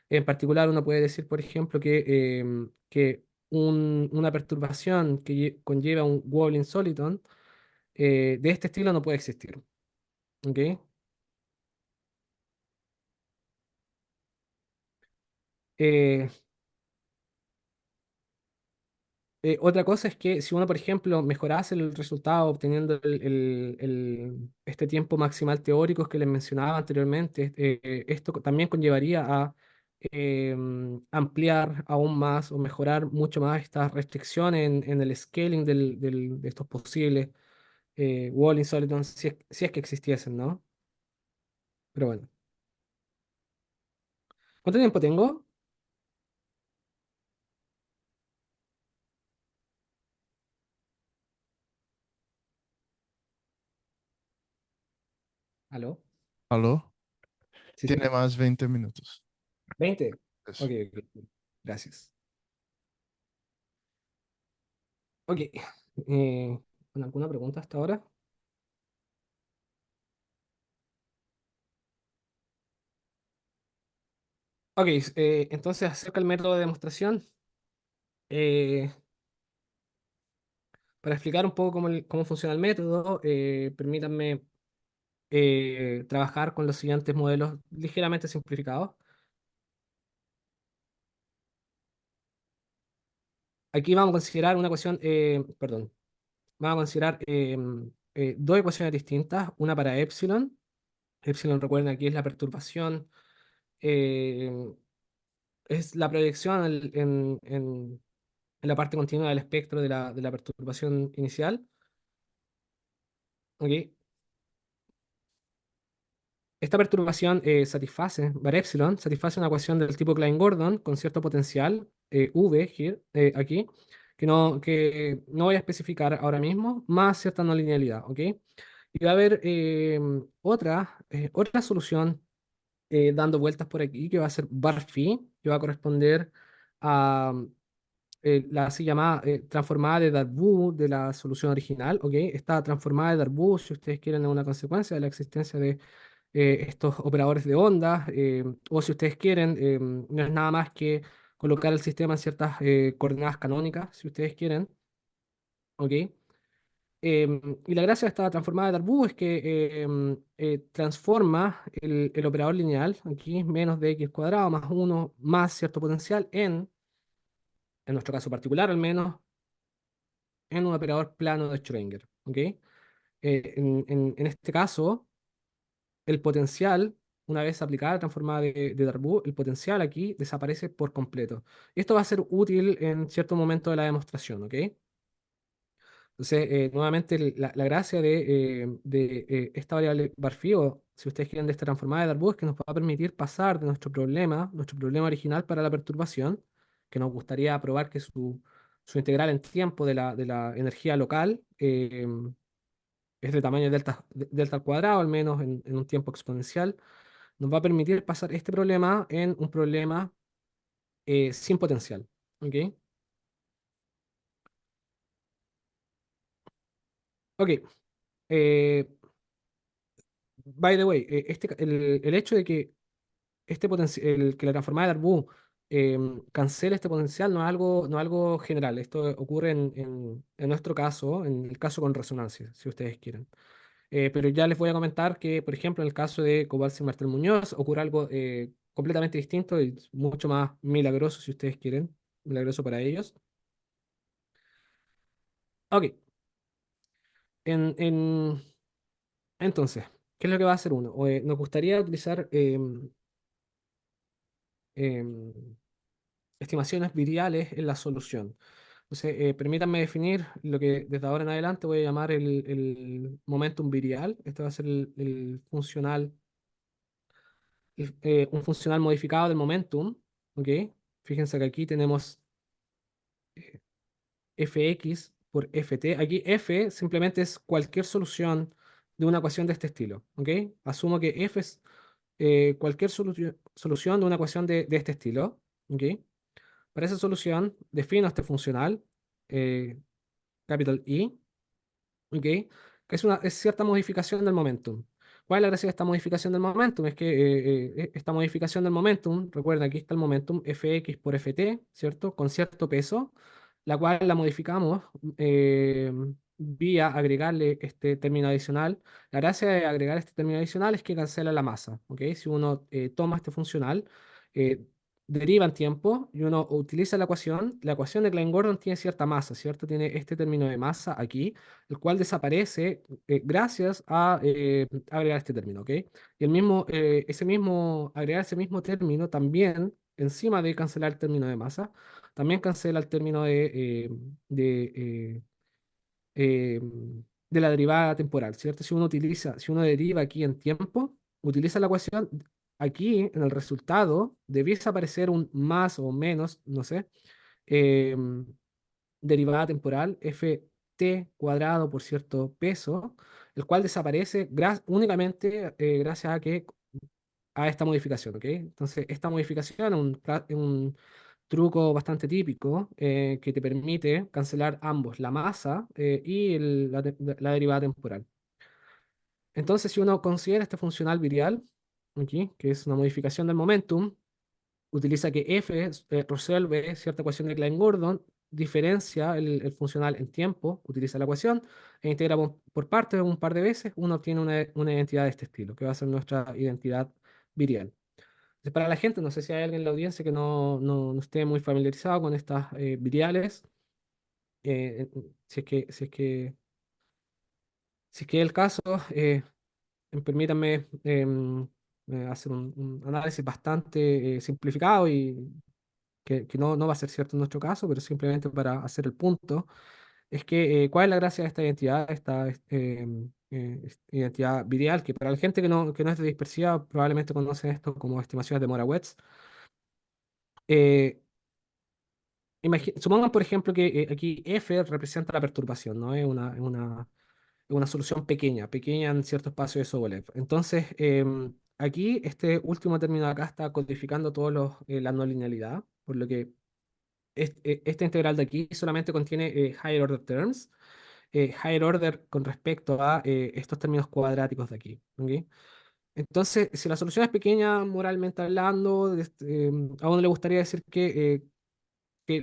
en particular uno puede decir, por ejemplo, que una perturbación que conlleva un wobbling soliton de este estilo no puede existir. ¿Ok? Eh, Otra cosa es que si uno, por ejemplo, mejorase el resultado obteniendo este tiempo maximal teórico que les mencionaba anteriormente, esto también conllevaría a ampliar aún más o mejorar mucho más estas restricciones en el scaling de estos posibles Wall Insolitons, si es que existiesen, ¿no? Pero bueno. ¿Cuánto tiempo tengo? ¿Aló? ¿Aló? ¿Sí, Tiene sí? más 20 minutos. 20. Eso. Ok, ok. Gracias. Ok. ¿Alguna pregunta hasta ahora? Ok, entonces acerca del método de demostración, eh, para explicar un poco cómo funciona el método, permítanme trabajar con los siguientes modelos ligeramente simplificados. Aquí vamos a considerar una ecuación, perdón, vamos a considerar dos ecuaciones distintas, una para epsilon. Epsilon, recuerden, aquí es la perturbación, eh, es la proyección en la parte continua del espectro de la perturbación inicial. ¿Ok? Esta perturbación var epsilon, satisface una ecuación del tipo Klein-Gordon con cierto potencial, V aquí, que no voy a especificar ahora mismo, más cierta no linealidad, ¿ok? Y va a haber otra solución dando vueltas por aquí que va a ser var phi, que va a corresponder a la así llamada transformada de Darboux de la solución original, ¿ok? Esta transformada de Darboux, si ustedes quieren, es una consecuencia de la existencia de estos operadores de onda, o si ustedes quieren, no es nada más que colocar el sistema en ciertas coordenadas canónicas, si ustedes quieren, ¿ok? Y la gracia de esta transformada de Darboux es que transforma el operador lineal, aquí menos de x cuadrado más uno más cierto potencial en nuestro caso particular al menos, en un operador plano de Schrödinger, ¿ok? En este caso, el potencial, una vez aplicada la transformada de Darboux, el potencial aquí desaparece por completo. Esto va a ser útil en cierto momento de la demostración, ¿ok? Entonces, nuevamente, la gracia de esta variable Barphy, o si ustedes quieren de esta transformada de Darboux, es que nos va a permitir pasar de nuestro problema original para la perturbación, que nos gustaría probar que su integral en tiempo de la energía local es de tamaño delta al cuadrado, al menos en un tiempo exponencial, nos va a permitir pasar este problema en un problema sin potencial. ¿Ok? Ok. eh, by the way, el hecho de que que la transformada de Darboux cancele este potencial no es algo general. Esto ocurre en nuestro caso, en el caso con resonancia, si ustedes quieren. Pero ya les voy a comentar que, por ejemplo, en el caso de Cobalt y Martel Muñoz ocurre algo completamente distinto y mucho más milagroso, si ustedes quieren, milagroso para ellos. Ok, en, entonces, ¿qué es lo que va a hacer uno? Nos gustaría utilizar em, estimaciones viriales en la solución. Entonces, permítanme definir lo que desde ahora en adelante voy a llamar el momentum virial. Este va a ser el funcional, un funcional modificado del momentum. ¿Ok? Fíjense que aquí tenemos fx por ft. Aquí f simplemente es cualquier solución de una ecuación de este estilo. ¿Ok? Asumo que f es cualquier solución de una ecuación de este estilo. ¿Ok? Para esa solución, defino este funcional, eh, capital I, ¿ok? Que es cierta modificación del momentum. ¿Cuál es la gracia de esta modificación del momentum? Es que esta modificación del momentum, recuerda, aquí está el momentum fx por ft, ¿cierto? Con cierto peso, la cual la modificamos vía agregarle este término adicional. La gracia de agregar este término adicional es que cancela la masa, ¿ok? Si uno toma este funcional, eh, deriva en tiempo y uno utiliza la ecuación de Klein-Gordon tiene cierta masa, ¿cierto? Tiene este término de masa aquí, el cual desaparece gracias a agregar este término, ¿ok? Y agregar ese mismo término también, encima de cancelar el término de masa, también cancela el término de, eh, eh, de la derivada temporal, ¿cierto? Si uno deriva aquí en tiempo, utiliza la ecuación, aquí en el resultado debiese aparecer un más o menos, no sé, em, derivada temporal ft cuadrado por cierto peso, el cual desaparece únicamente gracias a esta modificación, ¿ok? Entonces, esta modificación es un truco bastante típico que te permite cancelar ambos, la masa y la derivada temporal. Entonces, si uno considera este funcional virial, aquí, que es una modificación del momentum, utiliza que f resuelve cierta ecuación de Klein-Gordon, diferencia el funcional en tiempo, utiliza la ecuación e integra por partes un par de veces, uno obtiene una identidad de este estilo, que va a ser nuestra identidad virial. Entonces, para la gente, no sé si hay alguien en la audiencia que no esté muy familiarizado con estas viriales, si es que, si es que, si es que es el caso, permítanme hacer un análisis bastante simplificado y que no va a ser cierto en nuestro caso, pero simplemente para hacer el punto, es que ¿cuál es la gracia de esta identidad, identidad virial? Que para la gente que no es de dispersiva, probablemente conocen esto como estimaciones de Morawetz. Eh, Supongan, por ejemplo, que aquí F representa la perturbación, ¿no? Es una solución pequeña, pequeña en cierto espacio de Sobolev. Entonces, aquí este último término de acá está codificando todos la no linealidad, por lo que esta integral de aquí solamente contiene higher order terms, higher order con respecto a estos términos cuadráticos de aquí. ¿Ok? Entonces, si la solución es pequeña, moralmente hablando, a uno le gustaría decir que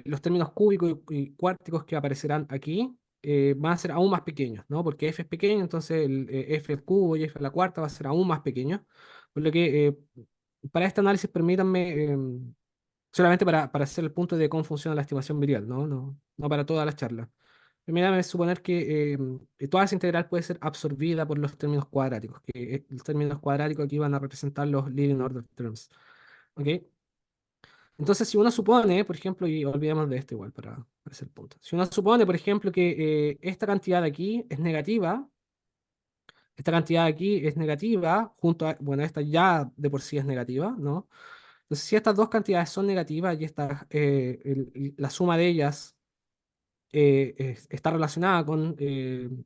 los términos cúbicos y cuárticos que aparecerán aquí van a ser aún más pequeños, ¿no? Porque f es pequeño, entonces f al cubo y f a la cuarta va a ser aún más pequeño. Por lo que para este análisis permítanme solamente para hacer el punto de cómo funciona la estimación virial, ¿no? No para toda la charla. Permítame suponer que toda esa integral puede ser absorbida por los términos cuadráticos, que los términos cuadráticos aquí van a representar los leading order terms. ¿Ok? Entonces, si uno supone, por ejemplo, y olvidemos de esto igual para hacer el punto. Si uno supone, por ejemplo, que esta cantidad de aquí es negativa, esta cantidad de aquí es negativa, junto a, bueno, esta ya de por sí es negativa, ¿no? Entonces, si estas dos cantidades son negativas y la suma de ellas está relacionada con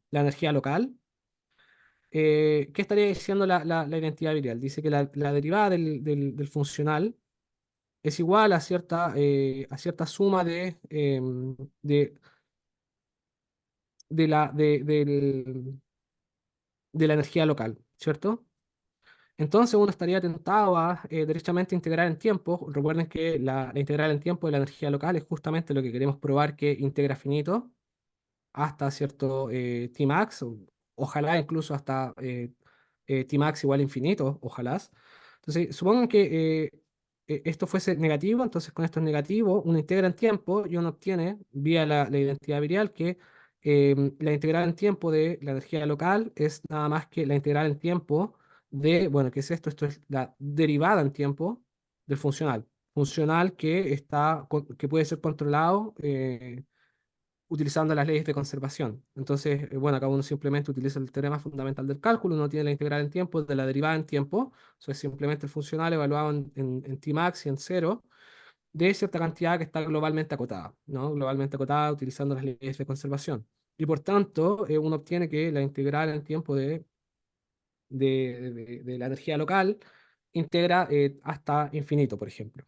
la energía local, ¿qué estaría diciendo la identidad virial? Dice que la derivada del funcional es igual a cierta suma de, de la energía local, ¿cierto? Entonces uno estaría tentado a derechamente integrar en tiempo. Recuerden que la integral en tiempo de la energía local es justamente lo que queremos probar que integra finito hasta cierto Tmax, ojalá incluso hasta Tmax igual a infinito, ojalá. Entonces, supongan que esto fuese negativo, entonces con esto es negativo, uno integra en tiempo y uno obtiene vía la identidad virial que La integral en tiempo de la energía local es nada más que la integral en tiempo de, bueno, ¿qué es esto? Esto es la derivada en tiempo del funcional. Funcional que que puede ser controlado utilizando las leyes de conservación. Entonces, bueno, acá uno simplemente utiliza el teorema fundamental del cálculo, uno tiene la integral en tiempo de la derivada en tiempo, eso es simplemente el funcional evaluado en Tmax y en cero, de cierta cantidad que está globalmente acotada, ¿no? Globalmente acotada utilizando las leyes de conservación. Y por tanto, uno obtiene que la integral en tiempo de la energía local integra hasta infinito, por ejemplo.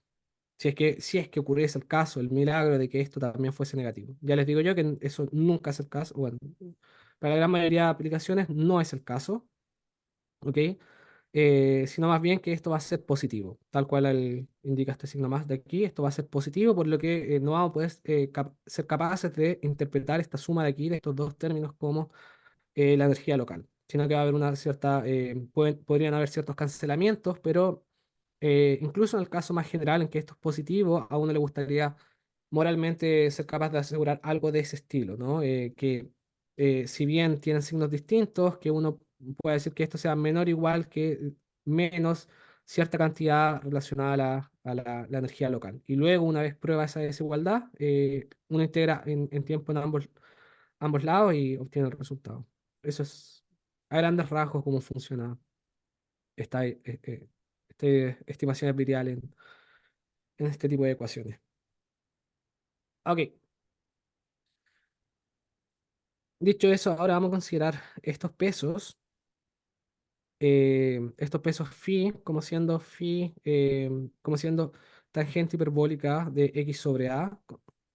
Si es que ocurriese el caso, el milagro de que esto también fuese negativo. Ya les digo yo que eso nunca es el caso. Bueno, para la gran mayoría de aplicaciones no es el caso, ¿ok? Sino más bien que esto va a ser positivo, tal cual indica este signo más de aquí, esto va a ser positivo, por lo que no vamos a poder ser capaces de interpretar esta suma de aquí, de estos dos términos, como la energía local, sino que va a haber una cierta, podrían haber ciertos cancelamientos, pero incluso en el caso más general en que esto es positivo, a uno le gustaría moralmente ser capaz de asegurar algo de ese estilo, ¿no? Que si bien tienen signos distintos, que uno puede decir que esto sea menor o igual que menos cierta cantidad relacionada a la energía local. Y luego, una vez prueba esa desigualdad, uno integra en tiempo en ambos lados y obtiene el resultado. Eso es a grandes rasgos cómo funciona esta estimación adversarial en este tipo de ecuaciones. Ok, dicho eso, ahora vamos a considerar estos pesos phi como siendo tangente hiperbólica de x sobre a,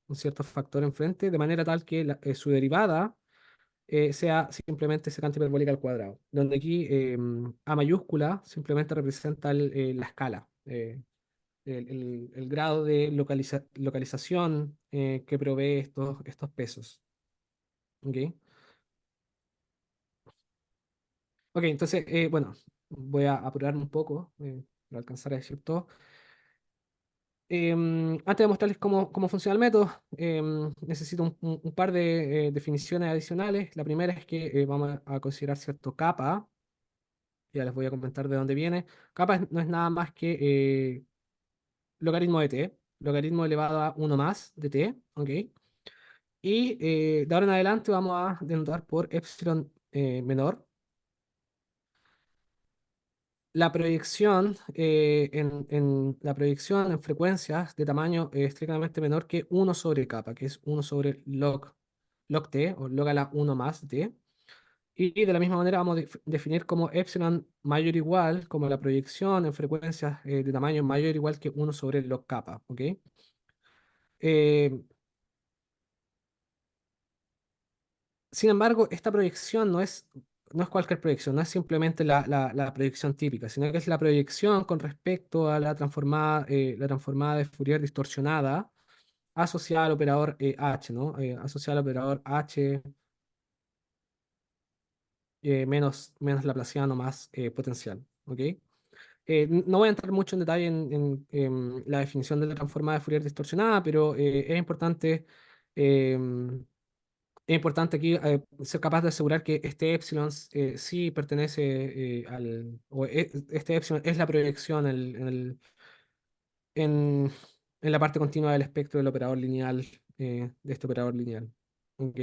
con cierto factor enfrente, de manera tal que su derivada sea simplemente secante hiperbólica al cuadrado, donde aquí a mayúscula simplemente representa la escala, el grado de localización que provee estos pesos. ¿Ok? Ok, entonces, bueno, voy a apurarme un poco para alcanzar a decir todo. Antes de mostrarles cómo funciona el método, necesito un par de definiciones adicionales. La primera es que vamos a considerar cierto kappa. Ya les voy a comentar de dónde viene. Kappa no es nada más que logaritmo de t, logaritmo elevado a uno más de t, ¿ok? Y de ahora en adelante vamos a denotar por epsilon menor la proyección la proyección en frecuencias de tamaño estrictamente menor que uno sobre kappa, que es uno sobre log t o log a la uno más t. Y de la misma manera vamos a definir como epsilon mayor o igual, como la proyección en frecuencias de tamaño mayor o igual que uno sobre log kappa, ¿ok? Eh, Sin embargo, esta proyección no es cualquier proyección, no es simplemente la proyección típica, sino que es la proyección con respecto a la transformada de Fourier distorsionada asociada al operador H, ¿no? Asociada al operador H menos laplaciano más potencial, ¿ok? No voy a entrar mucho en detalle en la definición de la transformada de Fourier distorsionada, pero em, es importante aquí ser capaz de asegurar que este epsilon sí pertenece este epsilon es la proyección en, en la parte continua del espectro del operador lineal, de este operador lineal. ¿Ok?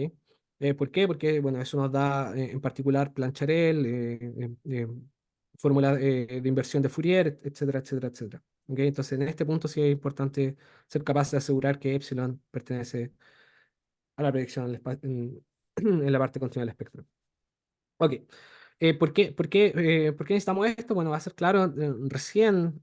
¿Por qué? Porque bueno, eso nos da en particular Plancharel, fórmula de inversión de Fourier, etcétera, etcétera, etcétera. ¿Ok? Entonces, en este punto sí es importante ser capaz de asegurar que epsilon pertenece a la proyección en la parte continua del espectro. Ok. ¿Por qué necesitamos esto? Bueno, va a ser claro recién,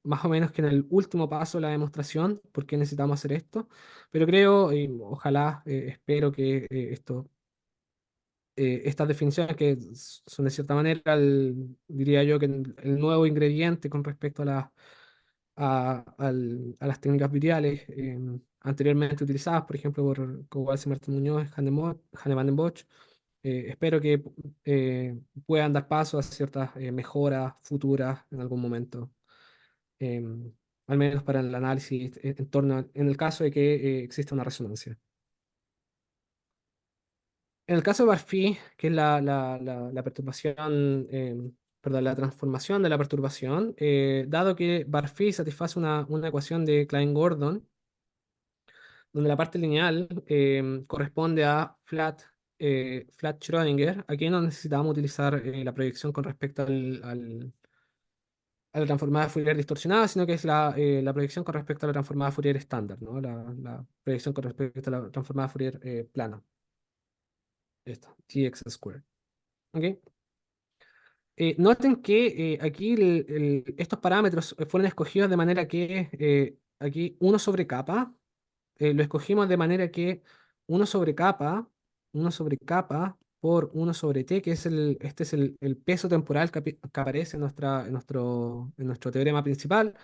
más o menos que en el último paso de la demostración, por qué necesitamos hacer esto. Pero creo, y ojalá, espero que estas definiciones que son de cierta manera, diría yo que el nuevo ingrediente con respecto a las técnicas viriales anteriormente utilizadas, por ejemplo, por Cobas y Martín Muñoz, Hanne van den Bosch. Espero que puedan dar paso a ciertas mejoras futuras en algún momento, em, al menos para el análisis en el caso de que exista una resonancia. En el caso de Barphy, que es la perturbación, perdón, la transformación de la perturbación, dado que Barphy satisface una ecuación de Klein-Gordon, donde la parte lineal corresponde a flat Schrödinger, aquí no necesitamos utilizar la proyección con respecto a la transformada Fourier distorsionada, sino que es la proyección con respecto a la transformada Fourier estándar, ¿no? La proyección con respecto a la transformada Fourier plana. Esto, Tx squared. ¿Ok? Noten que aquí estos parámetros fueron escogidos de manera que aquí uno sobre capa, lo escogimos de manera que uno sobre capa, uno sobre capa por uno sobre t, que es este es el peso temporal que aparece en nuestro teorema principal.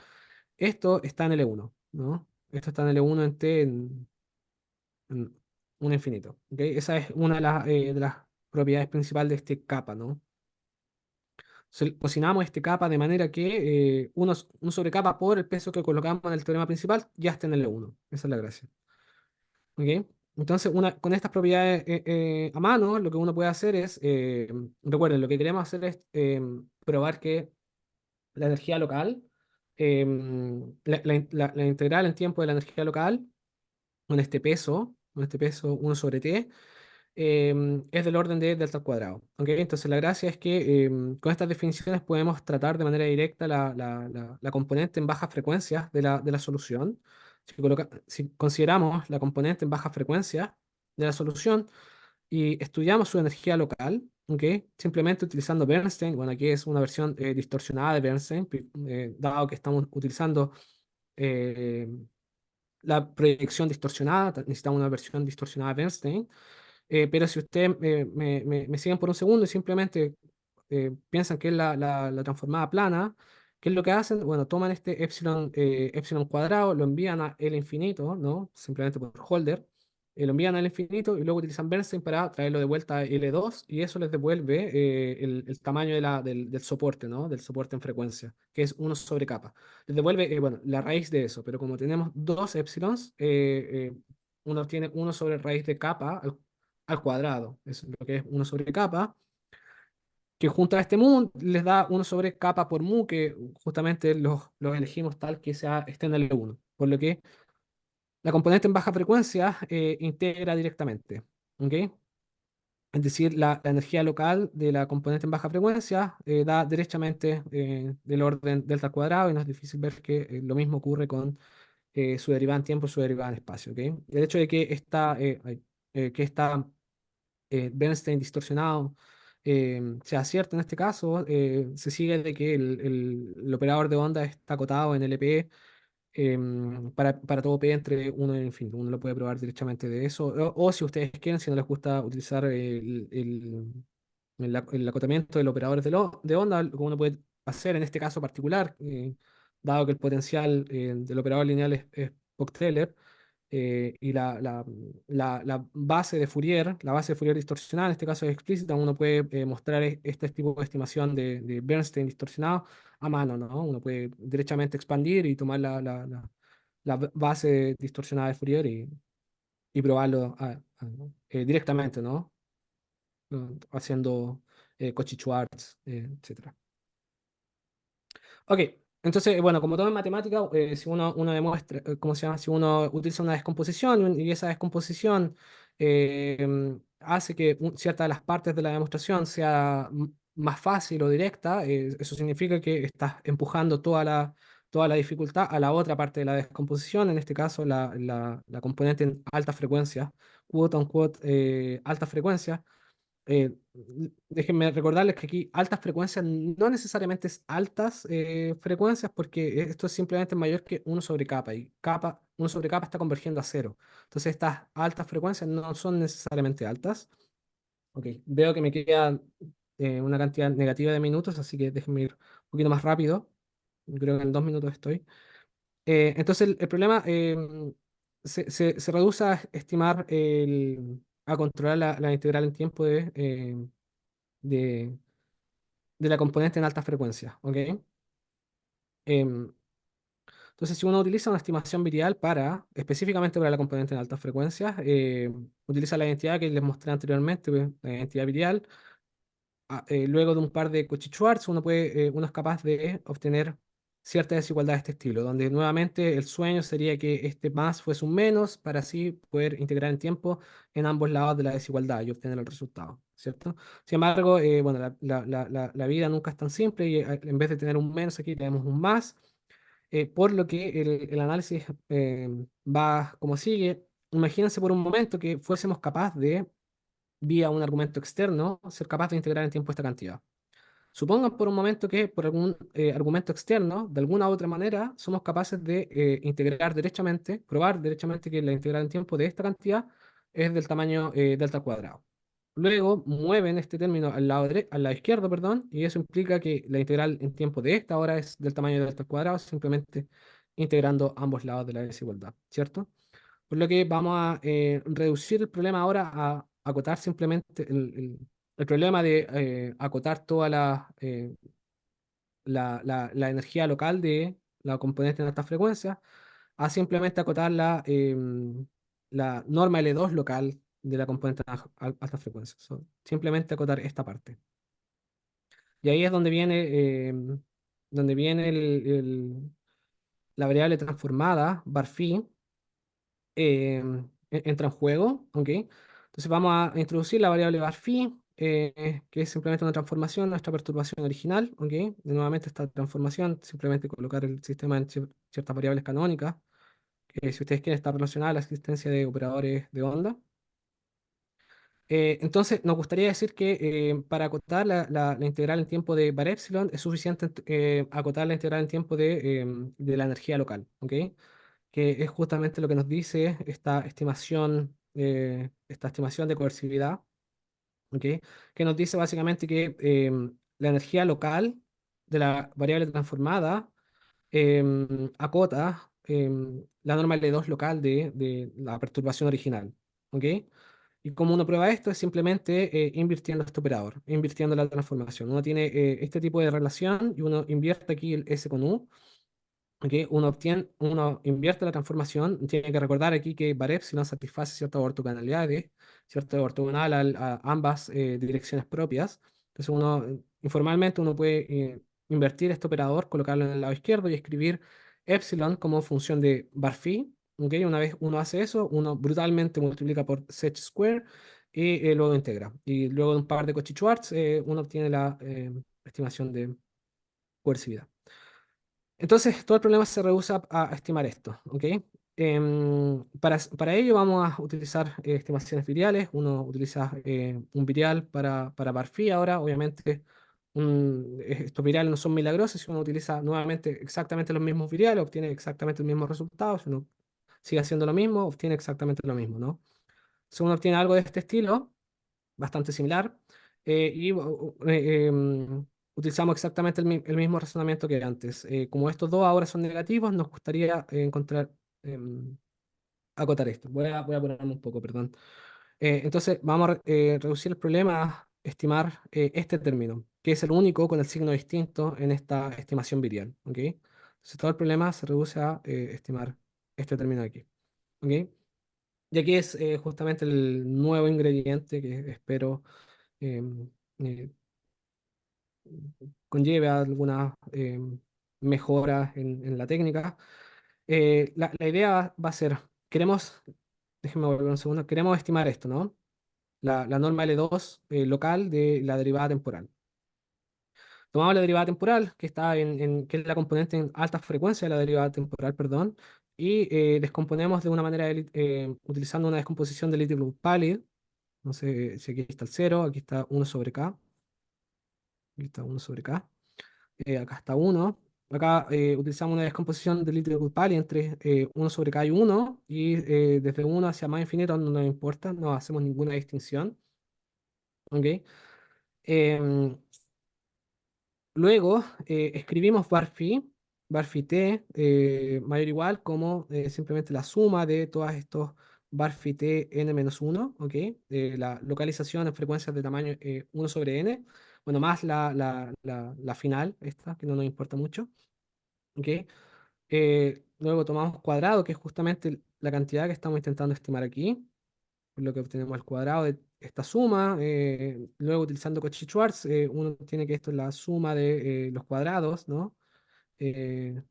Esto está en L1, ¿no? Esto está en L1 en t en un infinito. ¿Ok? Esa es una de las propiedades principales de este capa, ¿no? Cocinamos este capa de manera que uno sobre capa por el peso que colocamos en el teorema principal ya está en L1. Esa es la gracia. ¿Ok? Entonces, con estas propiedades a mano, lo que uno puede hacer es, recuerden, lo que queremos hacer es probar que la energía local, eh, la integral en tiempo de la energía local, con este peso uno sobre t, es del orden de delta al cuadrado. ¿Ok? Entonces la gracia es que con estas definiciones podemos tratar de manera directa la componente en bajas frecuencias de la solución. Si consideramos la componente en bajas frecuencias de la solución y estudiamos su energía local, ¿ok? Simplemente utilizando Bernstein, bueno, aquí es una versión distorsionada de Bernstein, dado que estamos utilizando eh, la proyección distorsionada, necesitamos una versión distorsionada de Bernstein. Pero si ustedes me siguen por un segundo y simplemente piensan que es la transformada plana, ¿qué es lo que hacen? Bueno, toman este epsilon cuadrado, lo envían a el infinito, ¿no? Simplemente por holder, lo envían al infinito y luego utilizan Bernstein para traerlo de vuelta a L2 y eso les devuelve el tamaño del soporte, ¿no? Del soporte en frecuencia, que es uno sobre capa. Les devuelve, bueno, la raíz de eso, pero como tenemos dos epsilons, uno tiene uno sobre raíz de capa al cuadrado. Es lo que es uno sobre capa, que junto a este mu les da uno sobre capa por mu, que justamente los elegimos tal que esté en el 1. Por lo que la componente en baja frecuencia integra directamente. ¿Ok? Es decir, la energía local de la componente en baja frecuencia da derechamente del orden delta al cuadrado y no es difícil ver que lo mismo ocurre con su derivada en tiempo y su derivada en espacio. ¿Ok? El hecho de que esta Bernstein distorsionado sea cierto en este caso, se sigue de que el operador de onda está acotado en LP para todo P entre uno y el infinito. Uno lo puede probar directamente de eso. O si ustedes quieren, si no les gusta utilizar el acotamiento del operador de onda, lo que uno puede hacer en este caso particular, dado que el potencial del operador lineal es Pochteller, y la base de Fourier, la base de Fourier distorsionada, en este caso es explícita, uno puede mostrar este tipo de estimación de Bernstein distorsionado a mano, ¿no? Uno puede derechamente expandir y tomar la base distorsionada de Fourier y probarlo directamente, ¿no? Haciendo Cauchy-Schwarz, etcétera. Ok, entonces, bueno, como todo en matemática, si uno demuestra, ¿cómo se llama? Si uno utiliza una descomposición y esa descomposición hace que ciertas de las partes de la demostración sea más fácil o directa, eso significa que estás empujando toda la dificultad a la otra parte de la descomposición, en este caso la componente en alta frecuencia, quote unquote, alta frecuencia. Déjenme recordarles que aquí altas frecuencias no necesariamente es altas frecuencias porque esto es simplemente mayor que uno sobre capa y uno sobre capa está convergiendo a cero. Entonces estas altas frecuencias no son necesariamente altas. Ok, veo que me queda una cantidad negativa de minutos, así que déjenme ir un poquito más rápido. Creo que en 2 minutos estoy. Entonces el problema se reduce a estimar a controlar la integral en tiempo de, de la componente en alta frecuencia, ¿ok? Entonces, Entonces, si uno utiliza una estimación virial específicamente para la componente en altas frecuencias, utiliza la identidad que les mostré anteriormente, pues, la identidad virial. Luego de un par de Cauchy-Schwarz, uno es capaz de obtener cierta desigualdad de este estilo, donde nuevamente el sueño sería que este más fuese un menos para así poder integrar en tiempo en ambos lados de la desigualdad y obtener el resultado, ¿cierto? Sin embargo, bueno, la vida nunca es tan simple y en vez de tener un menos aquí tenemos un más, por lo que el análisis va como sigue. Imagínense por un momento que fuésemos capaces de vía un argumento externo, ser capaz de integrar en tiempo esta cantidad. Supongan por un momento que por algún argumento externo, de alguna u otra manera, somos capaces de integrar derechamente, probar derechamente que la integral en tiempo de esta cantidad es del tamaño delta al cuadrado. Luego mueven este término al lado izquierdo, perdón, y eso implica que la integral en tiempo de esta hora es del tamaño delta al cuadrado, simplemente integrando ambos lados de la desigualdad, ¿cierto? Por lo que vamos a reducir el problema ahora a acotar simplemente el problema de acotar toda la energía local de la componente en alta frecuencia a simplemente acotar la norma L2 local de la componente en alta frecuencia. Simplemente acotar esta parte. Y ahí es donde viene la variable transformada, var phi, entra en juego, ¿ok? Entonces vamos a introducir la variable var phi, que es simplemente una transformación de nuestra perturbación original, ¿ok? Y nuevamente esta transformación, simplemente colocar el sistema en ciertas variables canónicas, que si ustedes quieren está relacionada a la existencia de operadores de onda. Entonces, nos gustaría decir que para acotar la integral en tiempo de var epsilon es suficiente acotar la integral en tiempo de la energía local, ¿ok? Que es justamente lo que nos dice esta estimación de coercividad, ¿ok? Que nos dice básicamente que la energía local de la variable transformada acota la norma L2 local de la perturbación original, ¿ok? Y como uno prueba esto es simplemente invirtiendo este operador, invirtiendo la transformación. Uno tiene este tipo de relación y uno invierte aquí el S con U. Ok, uno invierte la transformación, tiene que recordar aquí que var epsilon satisface ciertas ortogonalidades, cierto ortogonal a ambas direcciones propias. Entonces informalmente uno puede invertir este operador, colocarlo en el lado izquierdo y escribir epsilon como función de var phi. Ok, una vez uno hace eso, uno brutalmente multiplica por sech square y luego integra. Y luego de un par de Cauchy-Schwarz uno obtiene la estimación de coercividad. Entonces, todo el problema se reduce a estimar esto, ¿ok? Para ello vamos a utilizar estimaciones viriales. Uno utiliza un virial para Barphi. Ahora, obviamente, estos viriales no son milagrosos. Si uno utiliza nuevamente exactamente los mismos viriales, obtiene exactamente el mismo resultado. Si uno sigue haciendo lo mismo, obtiene exactamente lo mismo, ¿no? Si uno obtiene algo de este estilo, bastante similar. Utilizamos exactamente el mismo razonamiento que antes. Como estos dos ahora son negativos, nos gustaría em, acotar esto. Voy a apurarme un poco, perdón. Entonces, vamos a reducir el problema a estimar este término, que es el único con el signo distinto en esta estimación virial. ¿Ok? Entonces, todo el problema se reduce a estimar este término de aquí. ¿Ok? Y aquí es justamente el nuevo ingrediente que espero em, eh, conlleve algunas mejoras en la técnica. La idea va a ser, déjenme volver un segundo, queremos estimar esto, ¿no? La norma L2 local de la derivada temporal. Tomamos la derivada temporal, que que es la componente en alta frecuencia de la derivada temporal, perdón, y descomponemos de una manera, utilizando una descomposición de Little Palette. No sé si aquí está el cero, aquí está uno sobre K, aquí está uno sobre K. Acá está uno. Acá utilizamos una descomposición de Little Good Pally entre 1 sobre K y 1, y desde uno hacia más infinito no nos importa, no hacemos ninguna distinción. ¿Ok? Em, Luego escribimos barphi t mayor o igual como simplemente la suma de todos estos barphi t n-1, ¿ok? La localización en frecuencias de tamaño 1 sobre n, bueno, más la final, esta, que no nos importa mucho, ¿ok? Luego tomamos cuadrado, que es justamente la cantidad que estamos intentando estimar aquí, por lo que obtenemos el cuadrado de esta suma. Luego utilizando Cauchy-Schwarz, uno tiene que esto es la suma de los cuadrados, ¿no?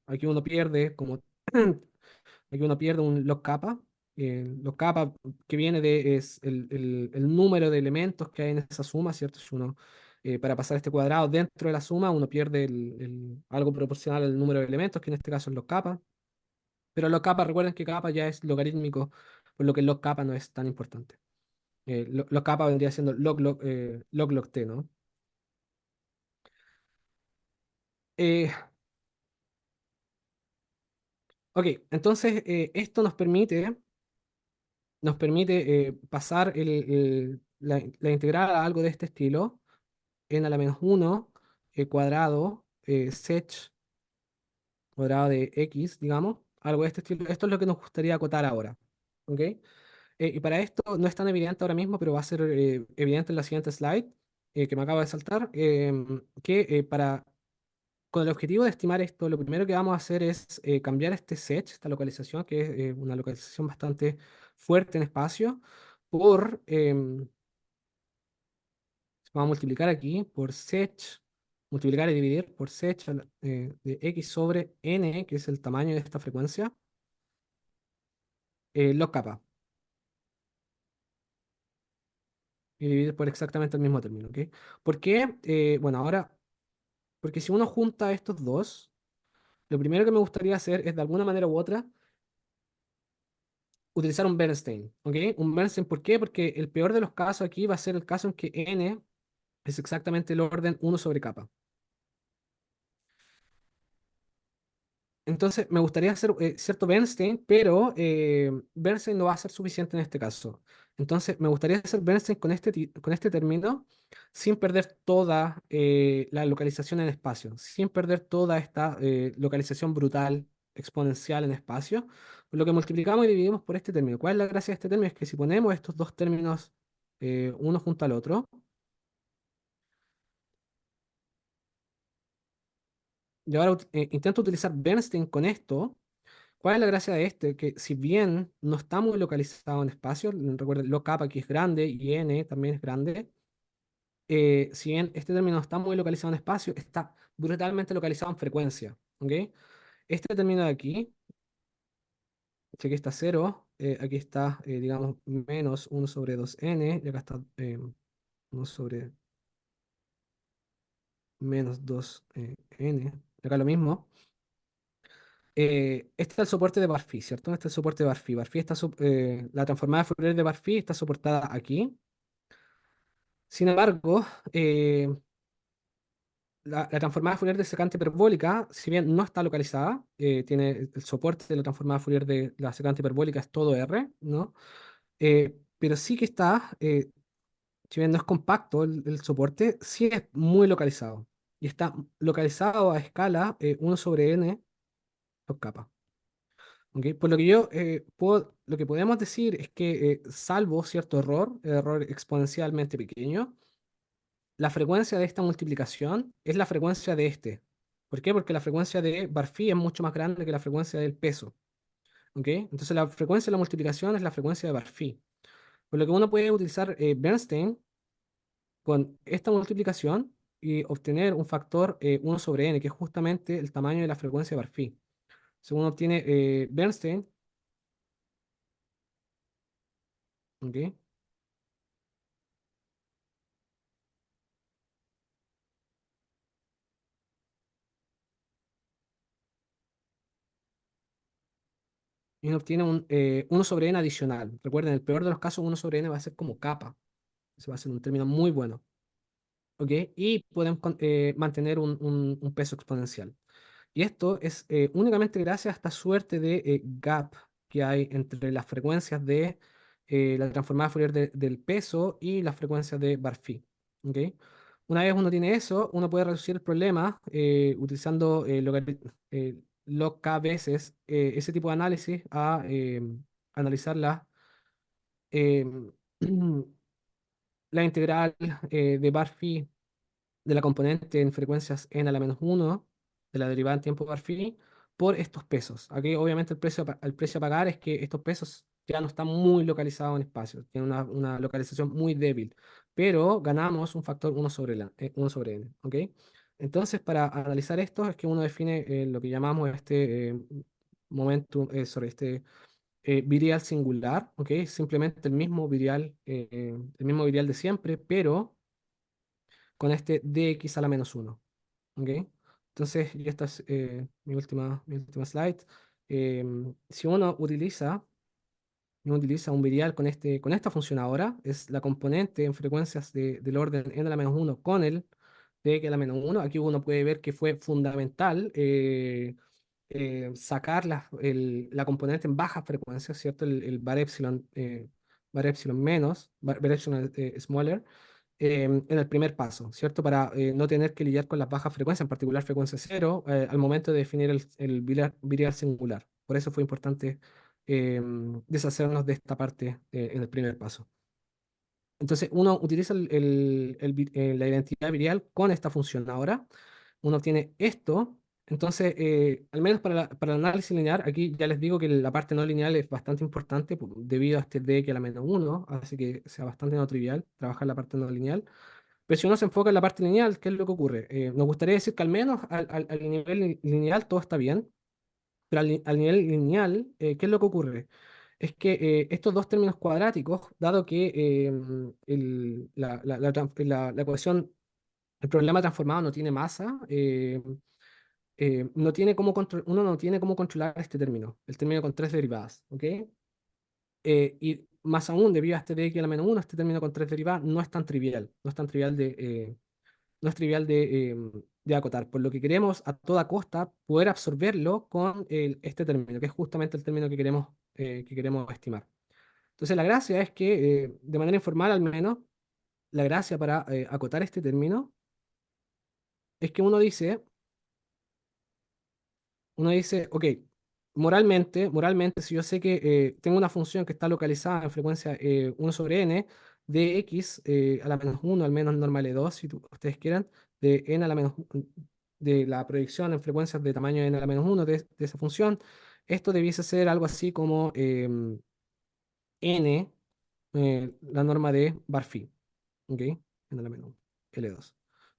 Aquí uno pierde como aquí uno pierde un log kappa. Log kappa que viene de es el número de elementos que hay en esa suma, ¿cierto? Si uno, para pasar este cuadrado dentro de la suma, uno pierde algo proporcional al número de elementos, que en este caso es log kappa. Pero log kappa, recuerden que kappa ya es logarítmico, por lo que log kappa no es tan importante. Log kappa vendría siendo log t, ¿no? Eh, ok, entonces esto nos permite pasar la integral a algo de este estilo, n a la menos 1 cuadrado sech cuadrado de x, digamos, algo de este estilo. Esto es lo que nos gustaría acotar ahora. ¿Ok? Y para esto no es tan evidente ahora mismo, pero va a ser evidente en la siguiente slide que me acabo de saltar, que con el objetivo de estimar esto, lo primero que vamos a hacer es cambiar este sech, esta localización, que es una localización bastante fuerte en espacio, por, vamos a multiplicar aquí por sech, multiplicar y dividir por sech de x sobre n, que es el tamaño de esta frecuencia, log kappa, y dividir por exactamente el mismo término, ¿ok? ¿Por qué? Bueno, ahora, porque si uno junta estos dos, lo primero que me gustaría hacer es de alguna manera u otra utilizar un Bernstein, ¿ok? Un Bernstein, ¿por qué? Porque el peor de los casos aquí va a ser el caso en que n es exactamente el orden 1 sobre kappa. Entonces, me gustaría hacer cierto Bernstein, pero Bernstein no va a ser suficiente en este caso. Entonces, me gustaría hacer Bernstein con este término sin perder toda la localización en espacio, sin perder toda esta localización brutal exponencial en espacio. Por lo que multiplicamos y dividimos por este término. ¿Cuál es la gracia de este término? Es que si ponemos estos dos términos uno junto al otro, y ahora intento utilizar Bernstein con esto. ¿Cuál es la gracia de este? Que si bien no está muy localizado en espacio, recuerden, lo kappa aquí es grande y n también es grande, si bien este término no está muy localizado en espacio, está brutalmente localizado en frecuencia. ¿Ok? Este término de aquí, que aquí está cero, aquí está, digamos, menos 1 sobre 2n, y acá está 1 sobre menos 2n, acá lo mismo. Este es el soporte de Barphy, ¿cierto? Este es el soporte de Barphy. La transformada de Fourier de Barphy está soportada aquí. Sin embargo, la transformada de Fourier de secante hiperbólica, si bien no está localizada, tiene el soporte de la transformada de Fourier de la secante hiperbólica es todo R, ¿no? Pero sí que está, si bien no es compacto el soporte, sí es muy localizado. Y está localizado a escala 1 sobre n por capa. ¿Ok? Por lo que lo que podemos decir es que, salvo cierto error, error exponencialmente pequeño, la frecuencia de esta multiplicación es la frecuencia de este. ¿Por qué? Porque la frecuencia de Barphy es mucho más grande que la frecuencia del peso. ¿Ok? Entonces la frecuencia de la multiplicación es la frecuencia de Barphy. Por lo que uno puede utilizar Bernstein con esta multiplicación y obtener un factor 1 sobre n, que es justamente el tamaño de la frecuencia de Barphy. Según obtiene Bernstein, ¿ok? Y uno obtiene un 1 sobre n adicional. Recuerden, en el peor de los casos, 1 sobre n va a ser como capa. Eso va a ser un término muy bueno. ¿Ok? Y podemos mantener un peso exponencial. Y esto es únicamente gracias a esta suerte de gap que hay entre las frecuencias de la transformada Fourier del peso y las frecuencias de Barphy. ¿Ok? Una vez uno tiene eso, uno puede reducir el problema utilizando log k veces ese tipo de análisis a analizar eh, la integral de Barphy de la componente en frecuencias n a la menos 1 de la derivada en tiempo Barphy por estos pesos. Aquí obviamente el precio a pagar es que estos pesos ya no están muy localizados en espacio, tienen una localización muy débil, pero ganamos un factor uno sobre n, ¿ok? Entonces, para analizar esto es que uno define lo que llamamos este virial singular, ¿ok? Simplemente el mismo virial de siempre, pero con este dx a la menos uno, ¿ok? Entonces, y esta es mi última slide. Si uno utiliza un virial con esta función ahora, es la componente en frecuencias del orden n a la menos uno con el dx a la menos uno. Aquí uno puede ver que fue fundamental sacar la componente en baja frecuencia, ¿cierto? Bar epsilon menos, bar epsilon smaller, en el primer paso, ¿cierto? Para no tener que lidiar con las bajas frecuencias, en particular frecuencia cero, al momento de definir el biliar singular. Por eso fue importante deshacernos de esta parte en el primer paso. Entonces, uno utiliza la identidad virial con esta función ahora. Uno obtiene esto. Entonces, al menos para el análisis lineal, aquí ya les digo que la parte no lineal es bastante importante debido a este d que a la menos uno, así que sea bastante no trivial trabajar la parte no lineal. Pero si uno se enfoca en la parte lineal, ¿qué es lo que ocurre? Nos gustaría decir que al menos al nivel lineal todo está bien, pero al nivel lineal, ¿qué es lo que ocurre? Es que estos dos términos cuadráticos, dado que la ecuación, el problema transformado no tiene masa, uno no tiene cómo controlar este término, el término con tres derivadas, ¿ok? Y más aún, debido a este dx a la menos uno, este término con tres derivadas no es tan trivial, no es trivial de acotar, por lo que queremos a toda costa poder absorberlo con este término, que es justamente el término que queremos estimar. Entonces, la gracia es que, de manera informal al menos, la gracia para acotar este término es que uno dice, ok, moralmente, si yo sé que tengo una función que está localizada en frecuencia 1 sobre n, de x a la menos uno, al menos normal de 2 si ustedes quieran, de n a la menos de la proyección en frecuencias de tamaño n a la menos uno de esa función, esto debiese ser algo así como n, la norma de Barphi, ¿ok? N a la menos 1, L2,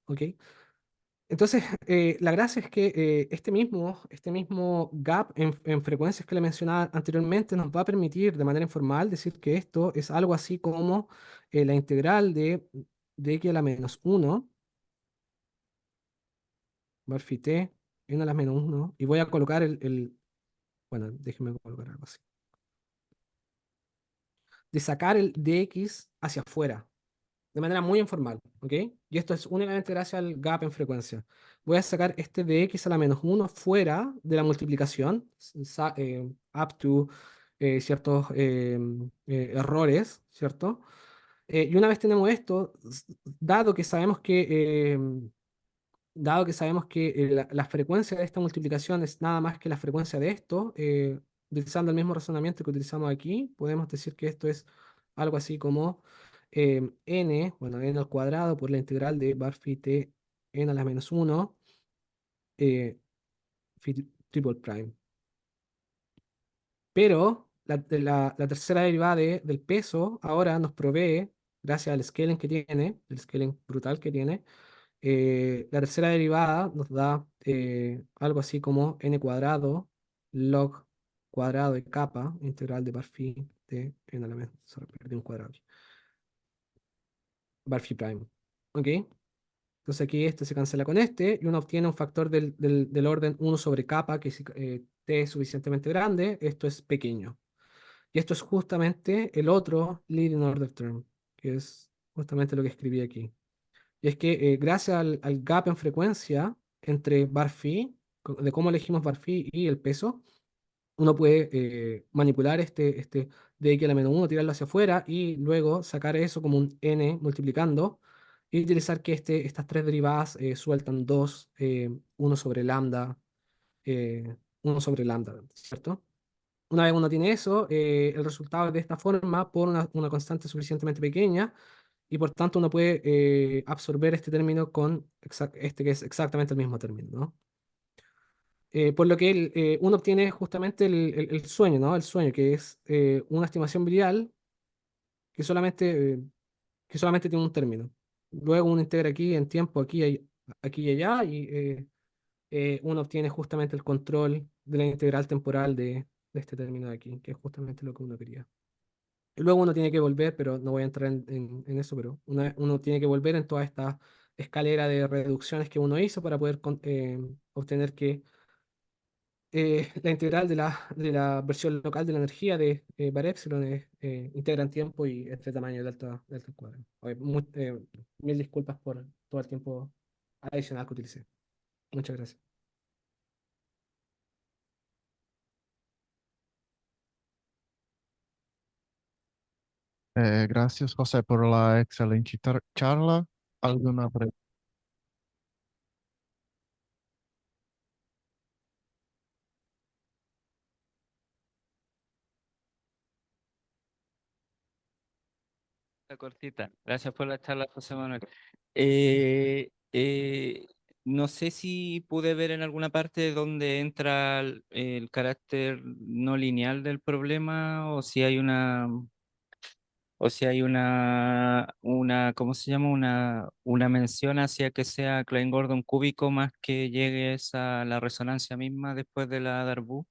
¿ok? Entonces, la gracia es que este mismo gap en frecuencias que le mencionaba anteriormente nos va a permitir de manera informal decir que esto es algo así como la integral de x a la menos uno bar phi t, n a la menos uno y voy a colocar bueno, déjenme colocar algo así, de sacar el dx hacia afuera, de manera muy informal, ¿ok? Y esto es únicamente gracias al gap en frecuencia. Voy a sacar este de x a la menos uno fuera de la multiplicación, up to ciertos errores, ¿cierto? Y una vez tenemos esto, dado que sabemos que, la frecuencia de esta multiplicación es nada más que la frecuencia de esto, utilizando el mismo razonamiento que utilizamos aquí, podemos decir que esto es algo así como n al cuadrado por la integral de bar phi t n a la menos uno eh, phi triple prime. Pero la tercera derivada del peso ahora nos provee, gracias al scaling que tiene, el scaling brutal que tiene, la tercera derivada nos da algo así como n cuadrado log cuadrado de capa integral de bar phi de n a la menos, sorry, perdí un cuadrado aquí, bar phi prime. ¿Ok? Entonces aquí este se cancela con este y uno obtiene un factor del orden uno sobre capa, que si t es suficientemente grande, esto es pequeño. Y esto es justamente el otro leading order term, que es justamente lo que escribí aquí. Y es que gracias al gap en frecuencia entre bar phi, de cómo elegimos bar phi y el peso, uno puede manipular este de x a la menos uno, tirarlo hacia afuera y luego sacar eso como un n multiplicando y utilizar que estas tres derivadas sueltan 2, 1 sobre lambda, 1 sobre lambda, ¿cierto? Una vez uno tiene eso, el resultado es de esta forma por una constante suficientemente pequeña y por tanto uno puede absorber este término con este que es exactamente el mismo término, ¿no? Por lo que uno obtiene justamente el sueño, ¿no? El sueño, que es una estimación virial que solamente, eh, que solamente tiene un término. Luego uno integra aquí en tiempo, aquí y allá, y uno obtiene justamente el control de la integral temporal de este término de aquí, que es justamente lo que uno quería. Y luego uno tiene que volver, pero no voy a entrar en eso, pero uno tiene que volver en toda esta escalera de reducciones que uno hizo para poder obtener que la integral de la versión local de la energía de bar epsilon es integran tiempo y este tamaño delta al cuadrado. Oye, mil disculpas por todo el tiempo adicional que utilicé. Muchas gracias. Gracias, José, por la excelente charla. ¿Alguna pregunta? La cortita. Gracias por la charla, José Manuel. Eh, eh, no sé si pude ver en alguna parte dónde entra el carácter no lineal del problema o si hay una, ¿cómo se llama? Una mención hacia que sea Klein-Gordon cúbico más que llegues a la resonancia misma después de la Darboux.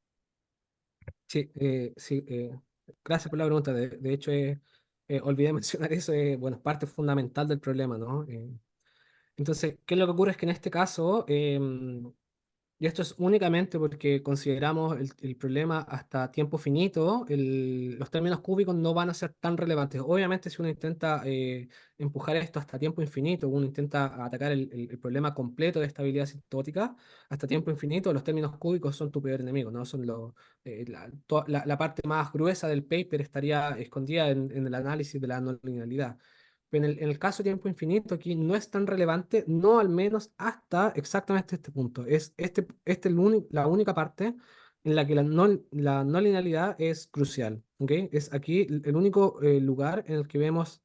Sí, sí, gracias por la pregunta. De hecho, olvidé mencionar eso, bueno, es parte fundamental del problema, ¿no? Entonces, ¿qué es lo que ocurre? Es que en este caso, y esto es únicamente porque consideramos el problema hasta tiempo finito, los términos cúbicos no van a ser tan relevantes. Obviamente, si uno intenta empujar esto hasta tiempo infinito, uno intenta atacar el problema completo de estabilidad asintótica hasta tiempo infinito, los términos cúbicos son tu peor enemigo, ¿no? Son la parte más gruesa del paper estaría escondida en el análisis de la no linealidad. En el caso de tiempo infinito, aquí no es tan relevante, no al menos hasta exactamente este punto. Es la única parte en la que la no linealidad es crucial. ¿Ok? Es aquí el único lugar en el que vemos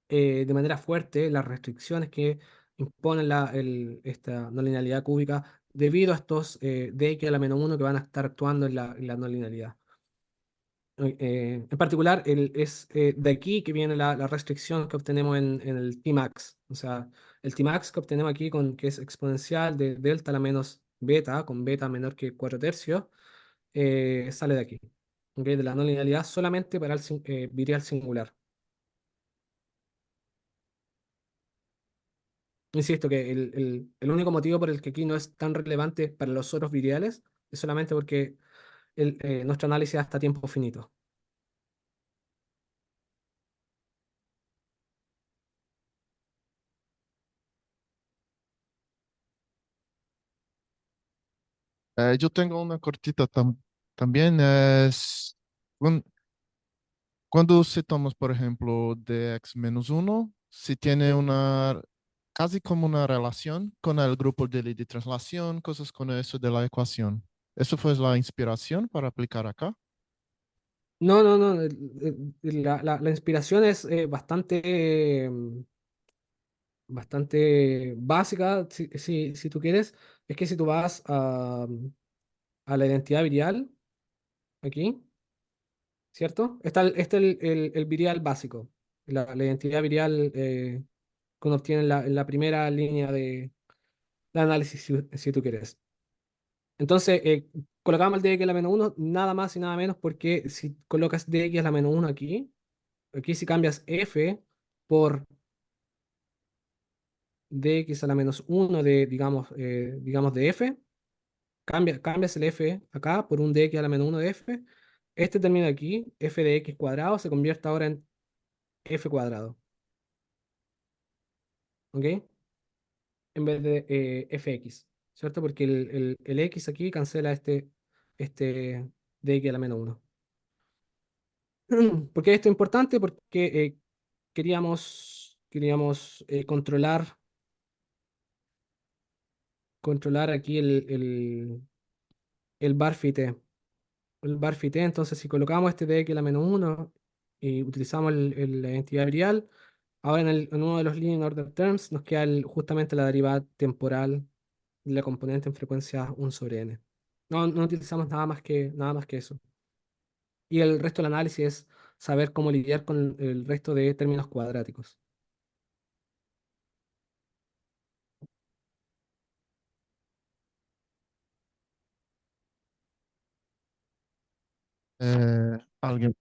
de manera fuerte las restricciones que imponen esta no linealidad cúbica debido a estos dx a la menos uno que van a estar actuando en la no linealidad. En particular, es de aquí que viene la restricción que obtenemos en el Tmax. O sea, el Tmax que obtenemos aquí, que es exponencial de delta a la menos beta, con beta menor que 4 tercios, sale de aquí. ¿Ok? De la no linealidad solamente para el virial singular. Insisto que el único motivo por el que aquí no es tan relevante para los otros viriales es solamente porque nuestro análisis es hasta tiempo finito. Yo tengo una cortita también. Es, cuan- cuando citamos, por ejemplo, dx menos uno, si tiene una, casi como una relación con el grupo de Lie de traslación, cosas con eso de la ecuación. ¿Eso fue la inspiración para aplicar acá? No, no, no. La inspiración es bastante básica, si tú quieres. Es que si tú vas a la identidad virial, aquí, ¿cierto? Está el virial básico, la identidad virial que uno obtiene en la primera línea de análisis, si tú quieres. Entonces, colocamos el dx a la menos uno nada más y nada menos porque si colocas dx a la menos uno aquí si cambias f por dx a la menos uno digamos de f, cambias el f acá por un dx a la menos uno de f, este término aquí, f de x cuadrado, se convierte ahora en f cuadrado, ¿ok? En vez de fx, ¿cierto? Porque el x aquí cancela este dx a la menos uno. ¿Por qué esto es importante? Porque queríamos controlar aquí el bar fit. El bar fit, entonces si colocamos este de x a la menos uno y utilizamos la identidad virial, ahora en uno de los linear order terms nos queda justamente la derivada temporal y la componente en frecuencia 1/n. No utilizamos nada más que eso. Y el resto del análisis es saber cómo lidiar con el resto de términos cuadráticos. ¿Alguien?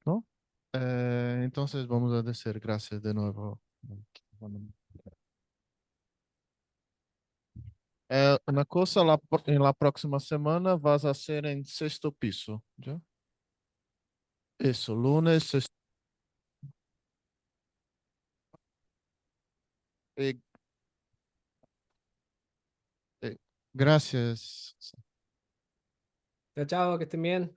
¿No? Entonces vamos a decir gracias de nuevo. Una cosa, en la próxima semana vas a hacer en sexto piso, ¿ya? Eso, lunes, eh, eh, gracias. Chao, chao, que estén bien.